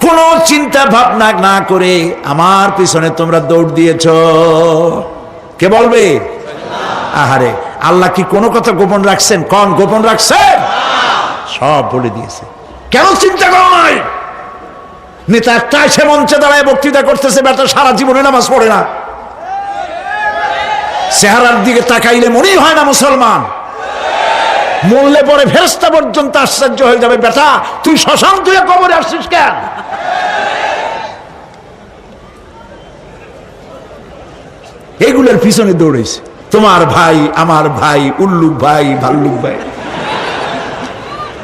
A: কোন চিন্তা ভাবনা না করে আমার পিছনে তোমরা দৌড় দিয়েছ। কে বলবে? আহারে, আল্লাহ কি কোনো কথা গোপন রাখছেন? কোন গোপন রাখছেন? সব বলে দিয়েছে। কেন চিন্তা করো নাই? নেতা একটা এসে মঞ্চে দাঁড়ায় বক্তৃতা করতেছে, বেটা সারা জীবনে নামাজ পড়ে না, চেহারার দিকে তাকাইলে মনেই হয় না মুসলমান, মরলে পরে ফেরেশতা পর্যন্ত আশ্চর্য হয়ে যাবে, বেটা তুই শ্মশান তুই কবরে আসছিস কেন? এগুলোর পিছনে দৌড়েছে তোমার ভাই, আমার ভাই, উল্লুক ভাই, ভাল্লুক ভাই।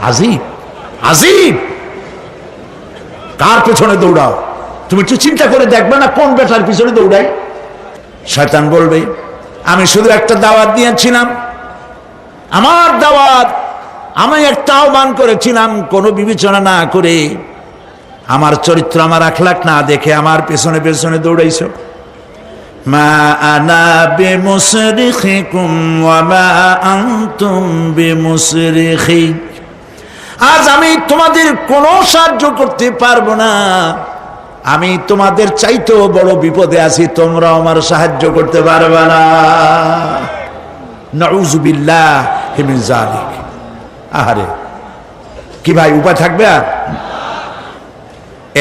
A: আজিব আজিব, কার পেছনে দৌড়াও? তুমি একটু চিন্তা করে দেখবে না কোন বেটার পিছনে দৌড়াই? শয়তান বলবে, আমি শুধু একটা দাওয়াত দিয়েছিলাম, আমার দাওয়াত, আমি একটা আহ্বান করেছিলাম, কোনো বিবেচনা না করে, আমার চরিত্র, আমার আখলাক না দেখে আমার পেছনে পেছনে দৌড়াইছো। মা আনা বিমুসরিখিকুম ওয়া মা আনতুম বিমুসরিখি, আজ আমি তোমাদের কোনো সাহায্য করতে পারবো না, আমি তোমাদের চাইতেও বড় বিপদে আছি, তোমরা আমার সাহায্য করতে পারবে না। নাউযুবিল্লাহ, মিন যালিক। আহারে, কি ভাই উপায় থাকবে আর?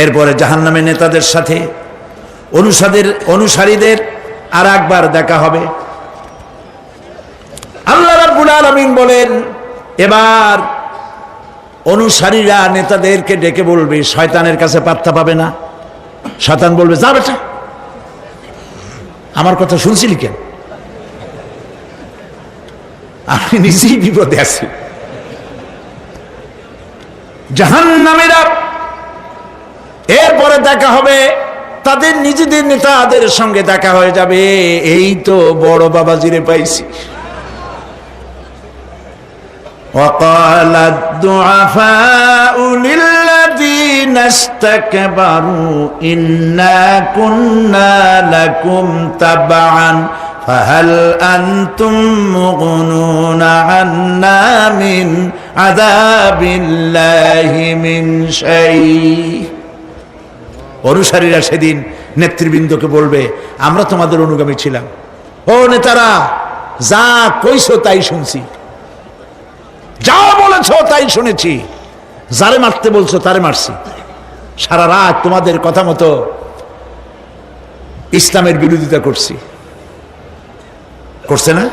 A: এরপরে জাহান্নামের নেতাদের সাথে অনুসারীদের আর একবার দেখা হবে। আল্লাহ রাব্বুল আলামিন বলেন, এবার অনুসারীরা নেতাদেরকে ডেকে বলবে, শয়তানের কাছে পাত্তা পাবে না। শয়তান বলবে, যা বেটা, আমার কথা শুনছিলি কেন? আমি নিজেই বিপদে আছি। জাহান্নামীরা এরপরে দেখা হবে, তাদের নিজেদের নেতাদের সঙ্গে দেখা হয়ে যাবে। এই তো বড় বাবাজিরে পাইছি। وقال الضعفاء للذين استكبروا إنا كنا لكم تبعا فهل أنتم مغنون عنا من عذاب الله من شيء। অনুসারীরা সেদিন নেতৃবৃন্দকে বলবে, আমরা তোমাদের অনুগামী ছিলাম। ও নেতারা, যা কইছো তাই শুনছি, যা বলেছো তাই শুনেছি, যারে মারতে বলছো তারে মারছি। সারা রাত তোমাদের কথা মতো ইসলামের বিরোধিতা করছি, করছে না?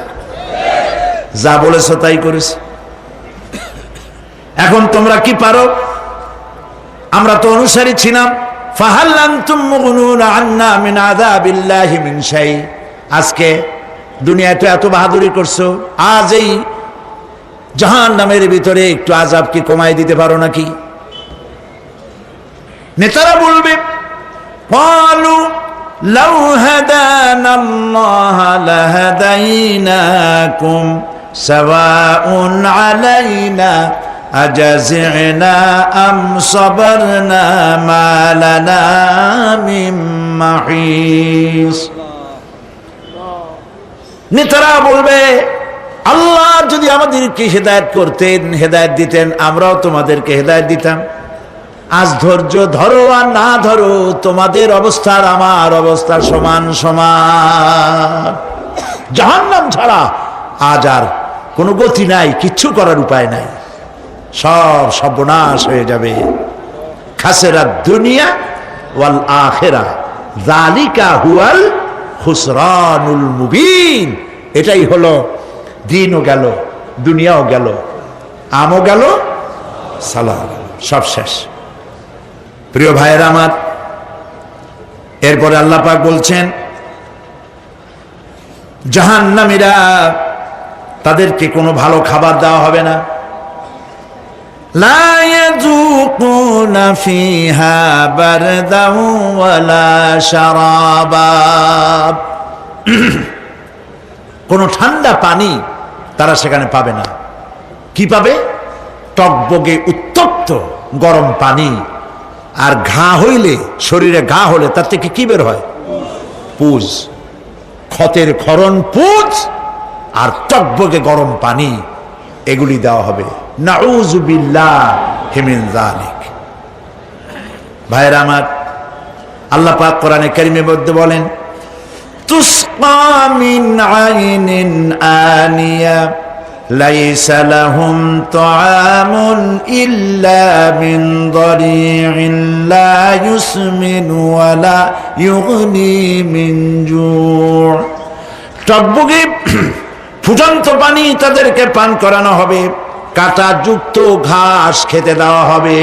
A: যা বলেছো তাই করেছি। এখন তোমরা কি পারো? আমরা তো অনুসারী ছিলাম। ফাহাল আনতুম মুগনুনা আন্না মিন আযাবিল্লাহি মিন শাই। আজকে দুনিয়াতে এত বাহাদুরি করছো, আজ এই জাহান্নামের ভিতরে একটু আযাব কি কমাই দিতে পারো নাকি? নেতারা বলবে, ক্বালু লাউ হাদানাল্লাহু লাহাদাইনাকুম সাওয়াউন আলাইনা আজাযিনা আম সাবারনা মা লানা মিন মাহিস। নেতারা বলবে, আল্লাহ যদি আমাদেরকে হেদায়েত করতেন, হেদায়েত দিতেন, আমরাও তোমাদেরকে হেদায়েত দিতাম। আজ ধৈর্য ধরো আর না ধরো, তোমাদের অবস্থা আর আমার অবস্থা সমান সমান। জাহান্নাম ছাড়া আজ আর কোনো গতি নাই, কিচ্ছু করার উপায় নাই, সব সর্বনাশ হয়ে যাবে। খাসিরাত দুনিয়া ওয়াল আখিরা যালিকা হুয়াল খুসরানুল মুবিন। এটাই হলো, দিনও গেল, দুনিয়াও গেল, আমও গেল, সালাম, সব শেষ। প্রিয় ভাইয়েরা আমার, এরপরে আল্লাহ পাক বলছেন, জাহান্নামীরা, তাদেরকে কোনো ভালো খাবার দেওয়া হবে না। লা ইয়াযুকুনা ফিহা বারদান ওয়ালা শারাবা। কোনো ঠান্ডা পানি তারা সেখানে পাবে না। কি পাবে? টকবগে উত্তপ্ত গরম পানি। আর ঘা হইলে, শরীরে ঘা হলে তার থেকে কি বের হয়? পুজ, ক্ষতের ক্ষরণ পুজ আর টকবগে গরম পানি, এগুলি দেওয়া হবে। নাউযু বিল্লাহি মিন যালিক। ভাইরা আমার, আল্লাহ পাক কোরআনে কারীমের মধ্যে বলেন, তুসকা মিন আইনিন আনিয়া লাইসা লাহুম তাআমুন ইল্লা মিন দারি'in লা ইউসমিনু ওয়া লা ইউগনি মিন জু'। টকবগে ফুটন্ত পানি তাদেরকে পান করানো হবে, কাঁটা যুক্ত ঘাস খেতে দেওয়া হবে।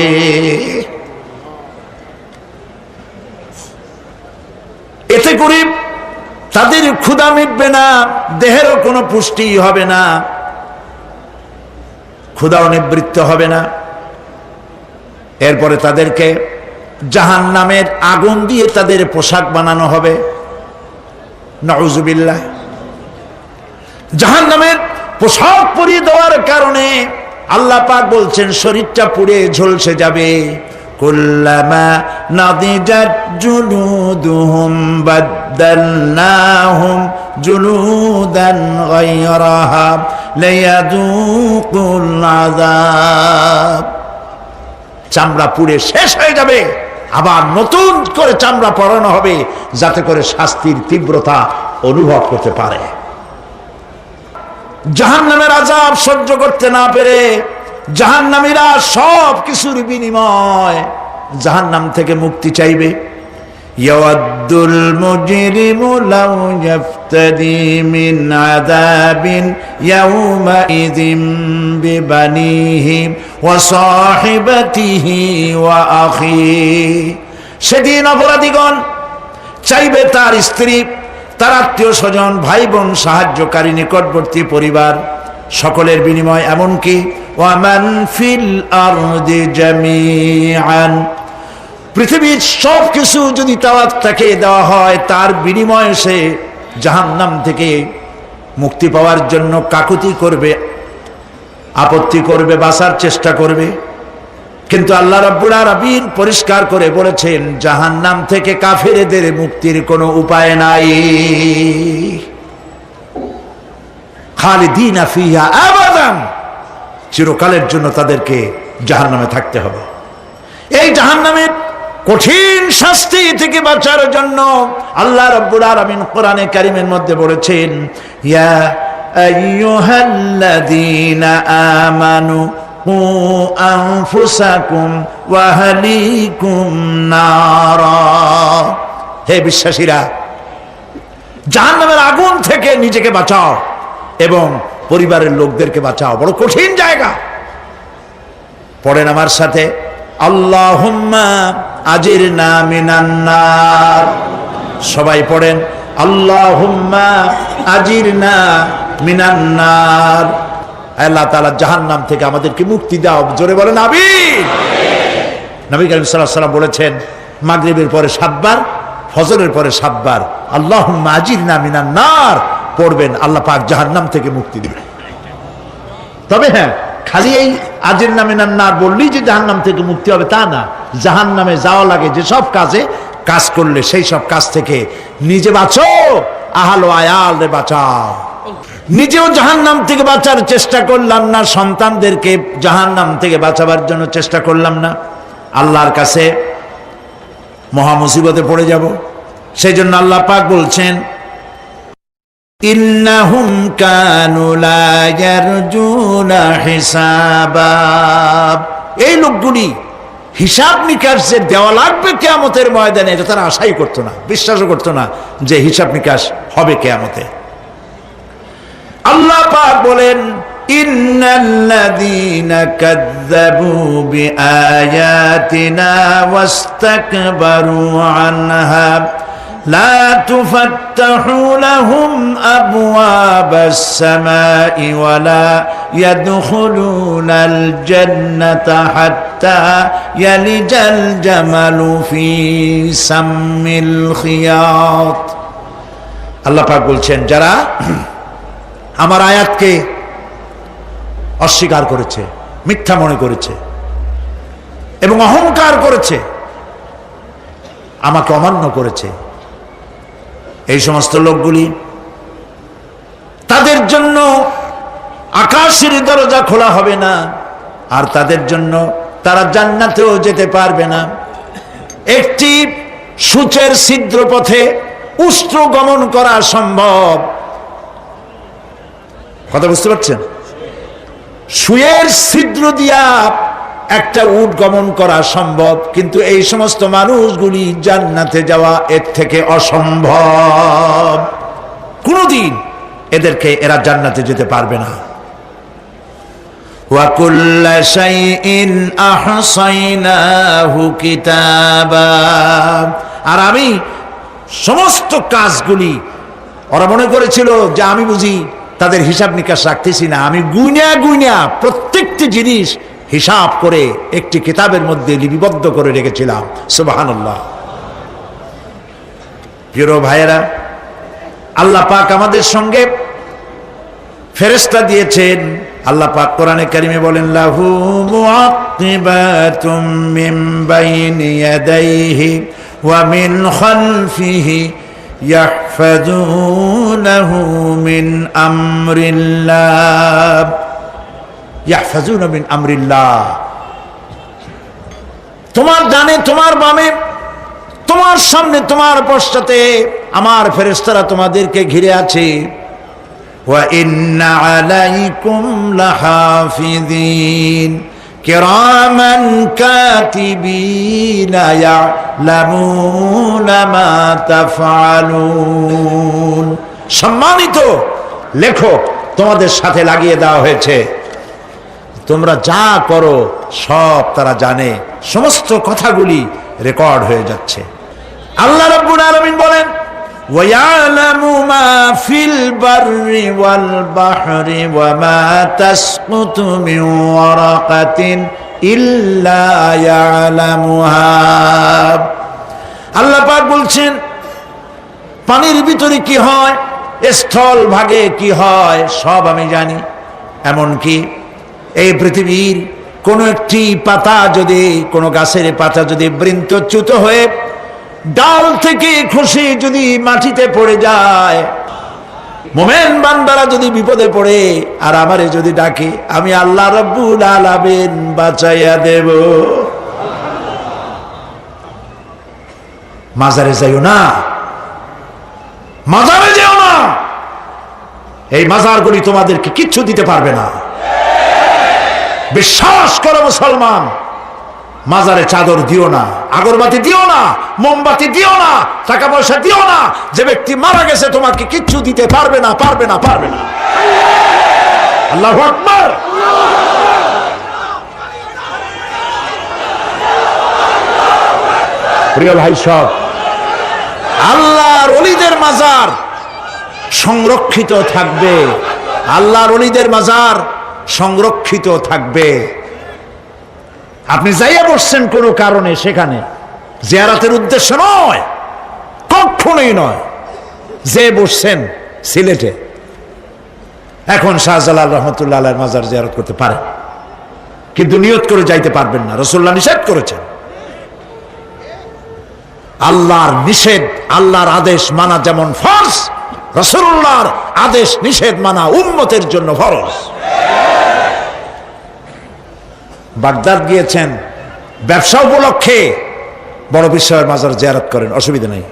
A: এতে করে তাদের ক্ষুধা মিটবে না, দেহেরও কোনো পুষ্টি হবে না, ক্ষুধাও নিবৃত্ত হবে না। এরপরে তাদেরকে জাহান্নামের আগুন দিয়ে তাদের পোশাক বানানো হবে। নাউযুবিল্লাহ। জাহান্নামের পোশাক পরিয়ে দেওয়ার কারণে আল্লাহ পাক বলছেন, শরীরটা পুড়ে ঝলসে যাবে। কুল্লামা নাদিজাত জুলুদুহুম বাদদালনাহুম জুলুদান গায়রাহা লিয়াযুকুল আযাব। চামড়া পুড়ে শেষ হয়ে যাবে, আবার নতুন করে চামড়া পরানো হবে, যাতে করে শাস্তির তীব্রতা অনুভব করতে পারে। জাহান্নামের আযাব সহ্য করতে না পেরে জাহান্নামীরা সব কিছুর বিনিময় জাহান্নাম থেকে মুক্তি চাইবে। ইয়াওয়াদ্দুল মুজরিমু লাউ ইয়াফতাদি মিন আযাবিন ইয়াওমাইযিন বিবানিহি ওয়া সাহিবাতিহি ওয়া আখিহি। সেদিন অপরাধীগণ চাইবে তার স্ত্রী, তার আত্মীয় স্বজন, ভাই বোন, সাহায্যকারী, নিকটবর্তী পরিবার সকলের বিনিময়, এমনকি ওয়ামান ফিল আরদি জামিআন, পৃথিবীর সব কিছু যদি তাকে দেওয়া হয় তার বিনিময়ে সে জাহান্নাম থেকে মুক্তি পাওয়ার জন্য কাকুতি করবে, আপত্তি করবে, বাঁচার চেষ্টা করবে। কিন্তু আল্লাহ রাব্বুল আলামিন পরিষ্কার করে বলেছেন জাহান্নাম থেকে কাফেরদের মুক্তির কোনো উপায় নাই। খালিদিনা ফিহা আবাদান, চিরকালের জন্য তাদেরকে জাহান্নামে থাকতে হবে। এই জাহান্নামের কঠিন শাস্তি থেকে বাঁচার জন্য আল্লাহ রাব্বুল আলামিন কোরআনে কারীমের মধ্যে বলেছেন ইয়া আইয়ুহাল্লাযীনা আমানু কু আনফুসাকুম ওয়া আহলিকুম নারা, হে বিশ্বাসীরা জাহান্নামের আগুন থেকে নিজেকে বাঁচাও এবং পরিবারের লোকদেরকে বাঁচাও। বড় কঠিন জায়গা। পড়েন আমার সাথে, আল্লাহুম্মা আজিরনা মিনান নার। সবাই পড়েন, আল্লাহুম্মা আজিরনা মিনান নার। আল্লাহ তাআলা জাহান্নাম থেকে আমাদেরকে মুক্তি দাও। জোরে বলেন আমিন। নবী করিম সাল্লাল্লাহু আলাইহি ওয়াসাল্লাম বলেছেন মাগরিবের পরে 7 বার, ফজরের পরে 7 বার আল্লাহুম্মা আজিরনা মিনান নার পড়বেন, আল্লাহ পাক জাহান্নাম থেকে মুক্তি দিবেন। তবে হ্যাঁ, খালি এই আজিরনা মিনান নার বললেই যে জাহান্নাম থেকে মুক্তি হবে তা না। জাহান্নামে যাওয়া লাগে যে সব কাজ করলে সেই সব কাজ থেকে নিজে বাঁচো, আহাল ও আয়ালরে বাঁচাও। নিজেও জাহান্নাম থেকে বাঁচার চেষ্টা করলাম না, সন্তানদেরকে জাহান্নাম থেকে বাঁচাবার জন্য চেষ্টা করলাম না, আল্লাহর কাছে মহা মুসিবতে পড়ে যাব। সেই জন্য আল্লাহ পাক বলছেন ইন্নাহুম কানু লা ইয়ারজুনা হিসাবা, এই লোকগুলি হিসাব নিকাশ যে দেওয়া লাগবে কিয়ামতের ময়দানে এটা তারা আশাই করতো না, বিশ্বাসও করতো না যে হিসাব নিকাশ হবে কিয়ামতে। আল্লাহ পাক বলেন ইন্নাল্লাযীনা কাযযাবু বিআয়াতিনা ওয়াস্তাকবারু আনহা لا تفتح لهم أبواب السماء ولا يدخلون الجنة حتى يلج الجمل في سم الخياط। আল্লাহ পাক বলছেন যারা আমার আয়াতকে অস্বীকার করেছে, মিথ্যা মনে করেছে এবং অহংকার করেছে, আমাকে অমান্য করেছে, এই সমস্ত লোকগুলি তাদের জন্য আকাশের দরজা খোলা হবে না, আর তাদের জন্য তারা জান্নাতেও যেতে পারবে না। একটি সূচের ছিদ্র পথে উষ্ট্র গমন করা সম্ভব, কথা বুঝতে পারছেন? সুয়ের ছিদ্র দিয়া একটা উট গমন করা সম্ভব, কিন্তু এই সমস্ত মানুষগুলি জান্নাতে যাওয়া এর থেকে অসম্ভব। কোনদিন এরা জান্নাতে যেতে পারবে না। ওয়া কুল্লা শাইইন আহসাইনাহু কিতাবা, আর আমি সমস্ত কাজগুলি, ওরা মনে করেছিল যে আমি বুঝি তাদের হিসাব নিকাশ রাখতেছি না, আমি গুইনা প্রত্যেকটি জিনিস হিসাব করে একটি কিতাবের মধ্যে লিপিবদ্ধ করে রেখেছিলাম। সুবহানাল্লাহ। প্রিয় ভাইয়েরা, আল্লাহ পাক আমাদের সঙ্গে ফেরেশতা দিয়েছেন। আল্লাহ পাক কোরআনে কারিমে বলেন লাহু মুআক্কিবাতুম মিন বাইনি ইয়াদাইহি ওয়া মিন খালফিহি ইয়াহফাজুনাহু মিন আমরিল্লাহ, ইয়াহফাজুনা মিন আমরিল্লাহ। তোমার ডানে, তোমার বামে, তোমার সামনে, তোমার পশ্চাতে আমার ফেরেশতারা তোমাদেরকে ঘিরে আছে। ওয়া ইন্না আলাইকুম লাহাফিযিন কিরামান কাতিবিনা ইয়ালামুনা মা তাফআলুন। সম্মানিত লেখক তোমাদের সাথে লাগিয়ে দেওয়া হয়েছে, তোমরা যা করো সব তারা জানে, সমস্ত কথাগুলি রেকর্ড হয়ে যাচ্ছে। আল্লাহ রাব্বুল আলামিন বলেন ওয়ায়ালামু মা ফিল বাররি ওয়াল বাহরি ওয়া মা তাসকুতু মিন ওয়ারাকাতিন ইল্লা ইয়ালামুহা। আল্লাহ পাক বলছেন পানির ভিতরে কি হয়, স্থল ভাগে কি হয় সব আমি জানি। এমনকি এই পৃথিবীর কোন একটি পাতা যদি, কোন গাছের পাতা যদি বৃন্তচ্যুত হয়ে ডাল থেকে খসে যদি মাটিতে পড়ে যায়, মোমেন বান্দারা যদি বিপদে পড়ে আর আমারে যদি ডাকে, আমি আল্লাহ রাব্বুল আলামিন বাঁচাইয়া দেব। মাজারে যাইও না, মাজারে যেও না, এই মাজারগুলি তোমাদেরকে কিচ্ছু দিতে পারবে না। বিশ্বাস করো মুসলমান, মাজারে চাদর দিও না, আগরবাতি দিও না, মোমবাতি দিও না, টাকা পয়সা দিও না। যে ব্যক্তি মারা গেছে তোমাকে কিচ্ছু দিতে পারবে না, পারবে না, পারবে না। আল্লাহু আকবার। প্রিয় ভাই সব, আল্লাহর ওলিদের মাজার সংরক্ষিত থাকবে, আল্লাহর ওলিদের মাজার সংরক্ষিত থাকবে। আপনি যাইয়া বসছেন কোনো কারণে, সেখানে জিয়ারতের উদ্দেশ্য নয়, কখনোই নয়। যে বসছেন সিলেটে, এখন শাহজালাল রহমতুল্লাহ আলাইহির মাজার জিয়ারত করতে পারেন, কিন্তু নিয়ত করে যাইতে পারবেন না, রাসূলুল্লাহ নিষেধ করেছেন। আল্লাহর নিষেধ, আল্লাহর আদেশ মানা যেমন ফরজ, রাসূলুল্লাহর আদেশ নিষেধ মানা উম্মতের জন্য ফরজ। বাগদাদ গিয়েছেন ব্যবসা উপলক্ষে, বড় বিশ্বের মাজার জিয়ারত করেন, অসুবিধা নেই,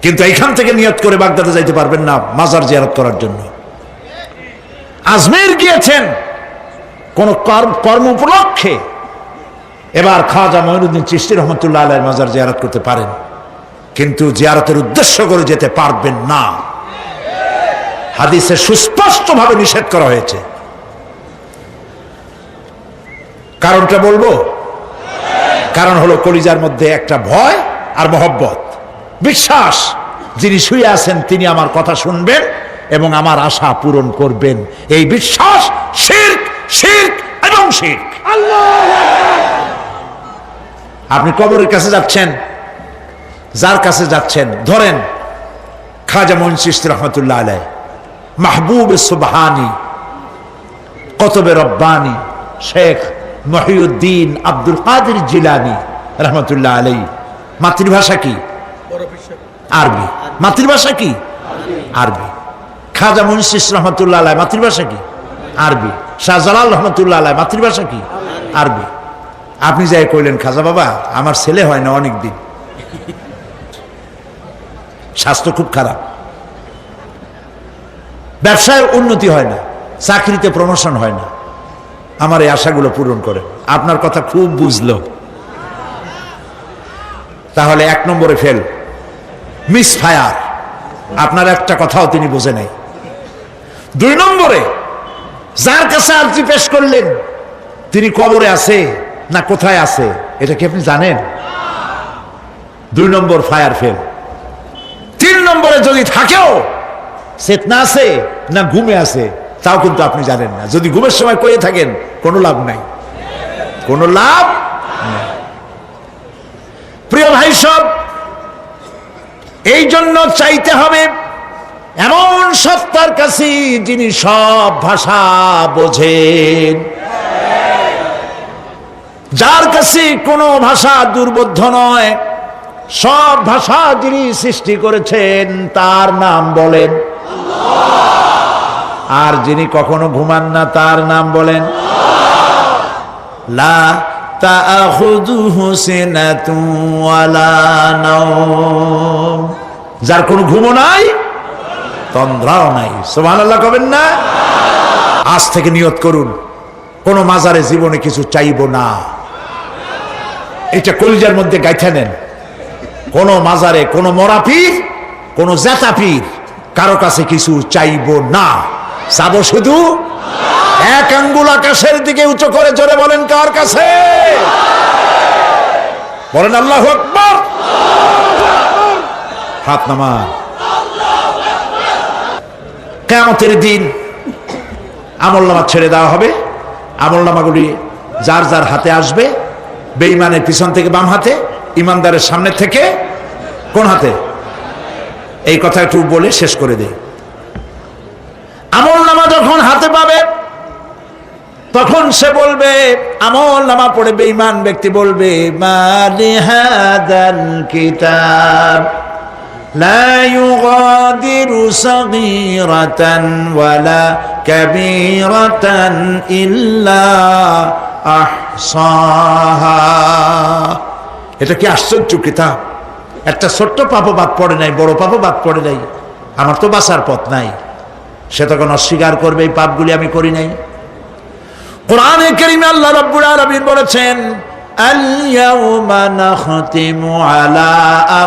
A: কিন্তু এইখান থেকে নিয়ত করে বাগদাদে যাইতে পারবেন না মাজার জিয়ারত করার জন্য। আজমের গিয়েছেন কোন কর্ম উপলক্ষে, এবার খাজা মঈনুদ্দিন চিশতি রহমতুল্লাহ আলাইহির মাজার জিয়ারত করতে পারেন, কিন্তু জিয়ারতের উদ্দেশ্য করে যেতে পারবেন না। হাদিসে সুস্পষ্টভাবে নিষেধ করা হয়েছে। কারণটা বলবো, কারণ হলো কলিজার মধ্যে একটা ভয় আর মহব্বত, বিশ্বাস যিনি শুয়ে আছেন তিনি আমার কথা শুনবেন এবং আমার আশা পূরণ করবেন, এই বিশ্বাস শিরক, শিরক এবং শিরক। আপনি কবরের কাছে যাচ্ছেন, যার কাছে যাচ্ছেন, ধরেন খাজা মঈন চিশতি রহমতুল্লাহ আলাইহি, মাহবুব সুবহানি, কতবে রব্বানি, শেখ মহিউদ্দিন আব্দুল কাদের জিলানী রহমতুল্লাহ আলাইহি। মাতৃভাষা কি? আরবি। মাতৃভাষা কি? আরবি। খাজা মঈন চিশতি রহমতুল্লাহ আলাইহি মাতৃভাষা কি? আরবি। শাহজালাল রহমতুল্লাহ আলাইহি মাতৃভাষা কি? আরবি। আপনি যাই কইলেন, খাজা বাবা আমার ছেলে হয় না অনেক দিন, স্বাস্থ্য খুব খারাপ, ব্যবসায় উন্নতি হয় না, চাকরিতে প্রমোশন হয় না, আমার এই আশাগুলো পূরণ করেন। আপনার কথা খুব বুঝলো, তাহলে 1 নম্বরে ফেল, মিস ফায়ার, আপনার একটা কথাও তিনি বোঝে নাই। 2 নম্বরে যার কাছে আর্জি পেশ করলেন তিনি কবরে আছে না কোথায় আছে এটা কি আপনি জানেন? 2 নম্বর ফায়ার ফেল। 3 নম্বরে যদি থাকেও চেতনা আছে না ঘুমে আছে তাও কিন্তু আপনি জানেন না। যদি ঘুমের সময় কয়ে থাকেন কোনো লাভ নাই, কোনো লাভ নাই। প্রিয় ভাই সব, এই জন্য চাইতে হবে এমন সত্তার কাছে যিনি সব ভাষা বোঝেন, যার কাছে কোনো ভাষা দুর্বোধ্য নয়, সব ভাষা যিনি সৃষ্টি করেছেন তার নাম বলেন, আর যিনি কখনো ঘুমান না তার নাম বলেন লা তাআখুযুহু সিনাতুন ওয়ালা নাওম, যার কোনো ঘুমও নাই তন্দ্রাও নাই। সুবহানাল্লাহ কবেন না? আজ থেকে নিয়ত করুন, কোন মাজারে জীবনে কিছু চাইব না। এটা কলিজার মধ্যে গাইথা নেন। কোন মাজারে, কোন মরা পীর, কোন জেতা পীর, কারো কাছে কিছু চাইব না। চাবো শুধু এক আঙ্গুল আকাশের দিকে উঁচু করে জোরে বলেন, কার কাছে? বলেন আল্লাহু আকবার। হাত নামান। কিয়ামতের দিন আমলনামা ছেড়ে দেওয়া হবে। আমলনামাগুলি যার যার হাতে আসবে, বেঈমানের পিছন থেকে বাম হাতে, ইমানদারের সামনে থেকে কোন হাতে? এই কথা একটু বলে শেষ করে দেই। আমলনামা যখন হাতে পাবে তখন সে বলবে, আমলনামা পড়ে বেঈমান ব্যক্তি বলবে, মা লিহাদাল কিতাব লা ইউগাদিরু সাগীরাতান ওয়ালা কাবীরাতান ইল্লা আহসাহা। এটা কি আশ্চর্য কিতাব! একটা ছোট্ট পাপও বাদ পড়ে নাই, বড় পাপও বাদ পড়ে নাই। আমার তো বাঁচার পথ নাই। সে তখন অস্বীকার করবে, এই পাপগুলি আমি করি নাই। কোরআনে কারীমে আল্লাহ রাব্বুল আলামিন বলেছেন, আল ইয়াউমা নাখতিমু আলা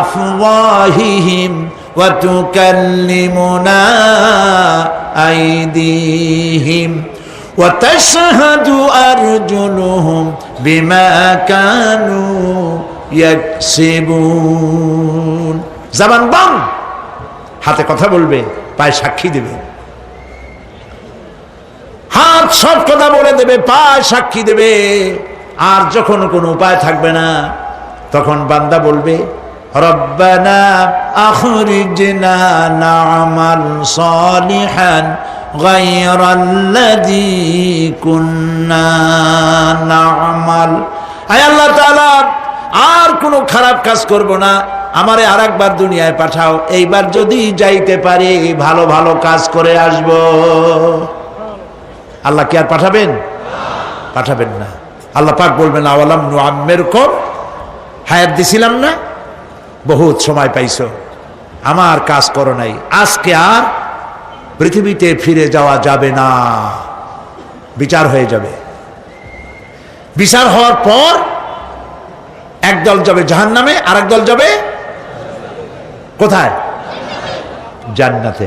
A: আফওয়াহিহিম ওয়া তুকাল্লিমুনা আইদিহিম ওয়া তাশহাদু আরজুলুহুম বিমা কানু ইয়াকসিবুন। জবান বন্ধ, হাতে কথা বলবে, পায়ে সাক্ষী দেবে। হাত সব কথা বলে দেবে, পায়ে সাক্ষী দেবে। আর যখন কোনো উপায় থাকবে না, তখন বান্দা বলবে, রব্বানা আখরিজনা না'মাল সালিহান গায়রাল্লাযী কুন্না না'মাল। আয় আল্লাহ তাআলা, আর কোনো খারাপ কাজ করব না, আমারে আরেকবার দুনিয়ায় পাঠাও। এইবার যদি যাইতে পারি, ভালো ভালো কাজ করে আসব। আল্লাহ কি আর পাঠাবেন? পাঠাবেন না। আল্লাহ পাক বলবেন, আওয়ালাম নুআম্মিরকুম, হায়াত দিছিলাম না, বহুত সময় পাইছো, আমার কাজ করো নাই, আজকে আর পৃথিবীতে ফিরে যাওয়া যাবে না। বিচার হয়ে যাবে। বিচার হওয়ার পর একদল যাবে জাহান্নামে, আর একদল যাবে কোথায়? জান্নাতে।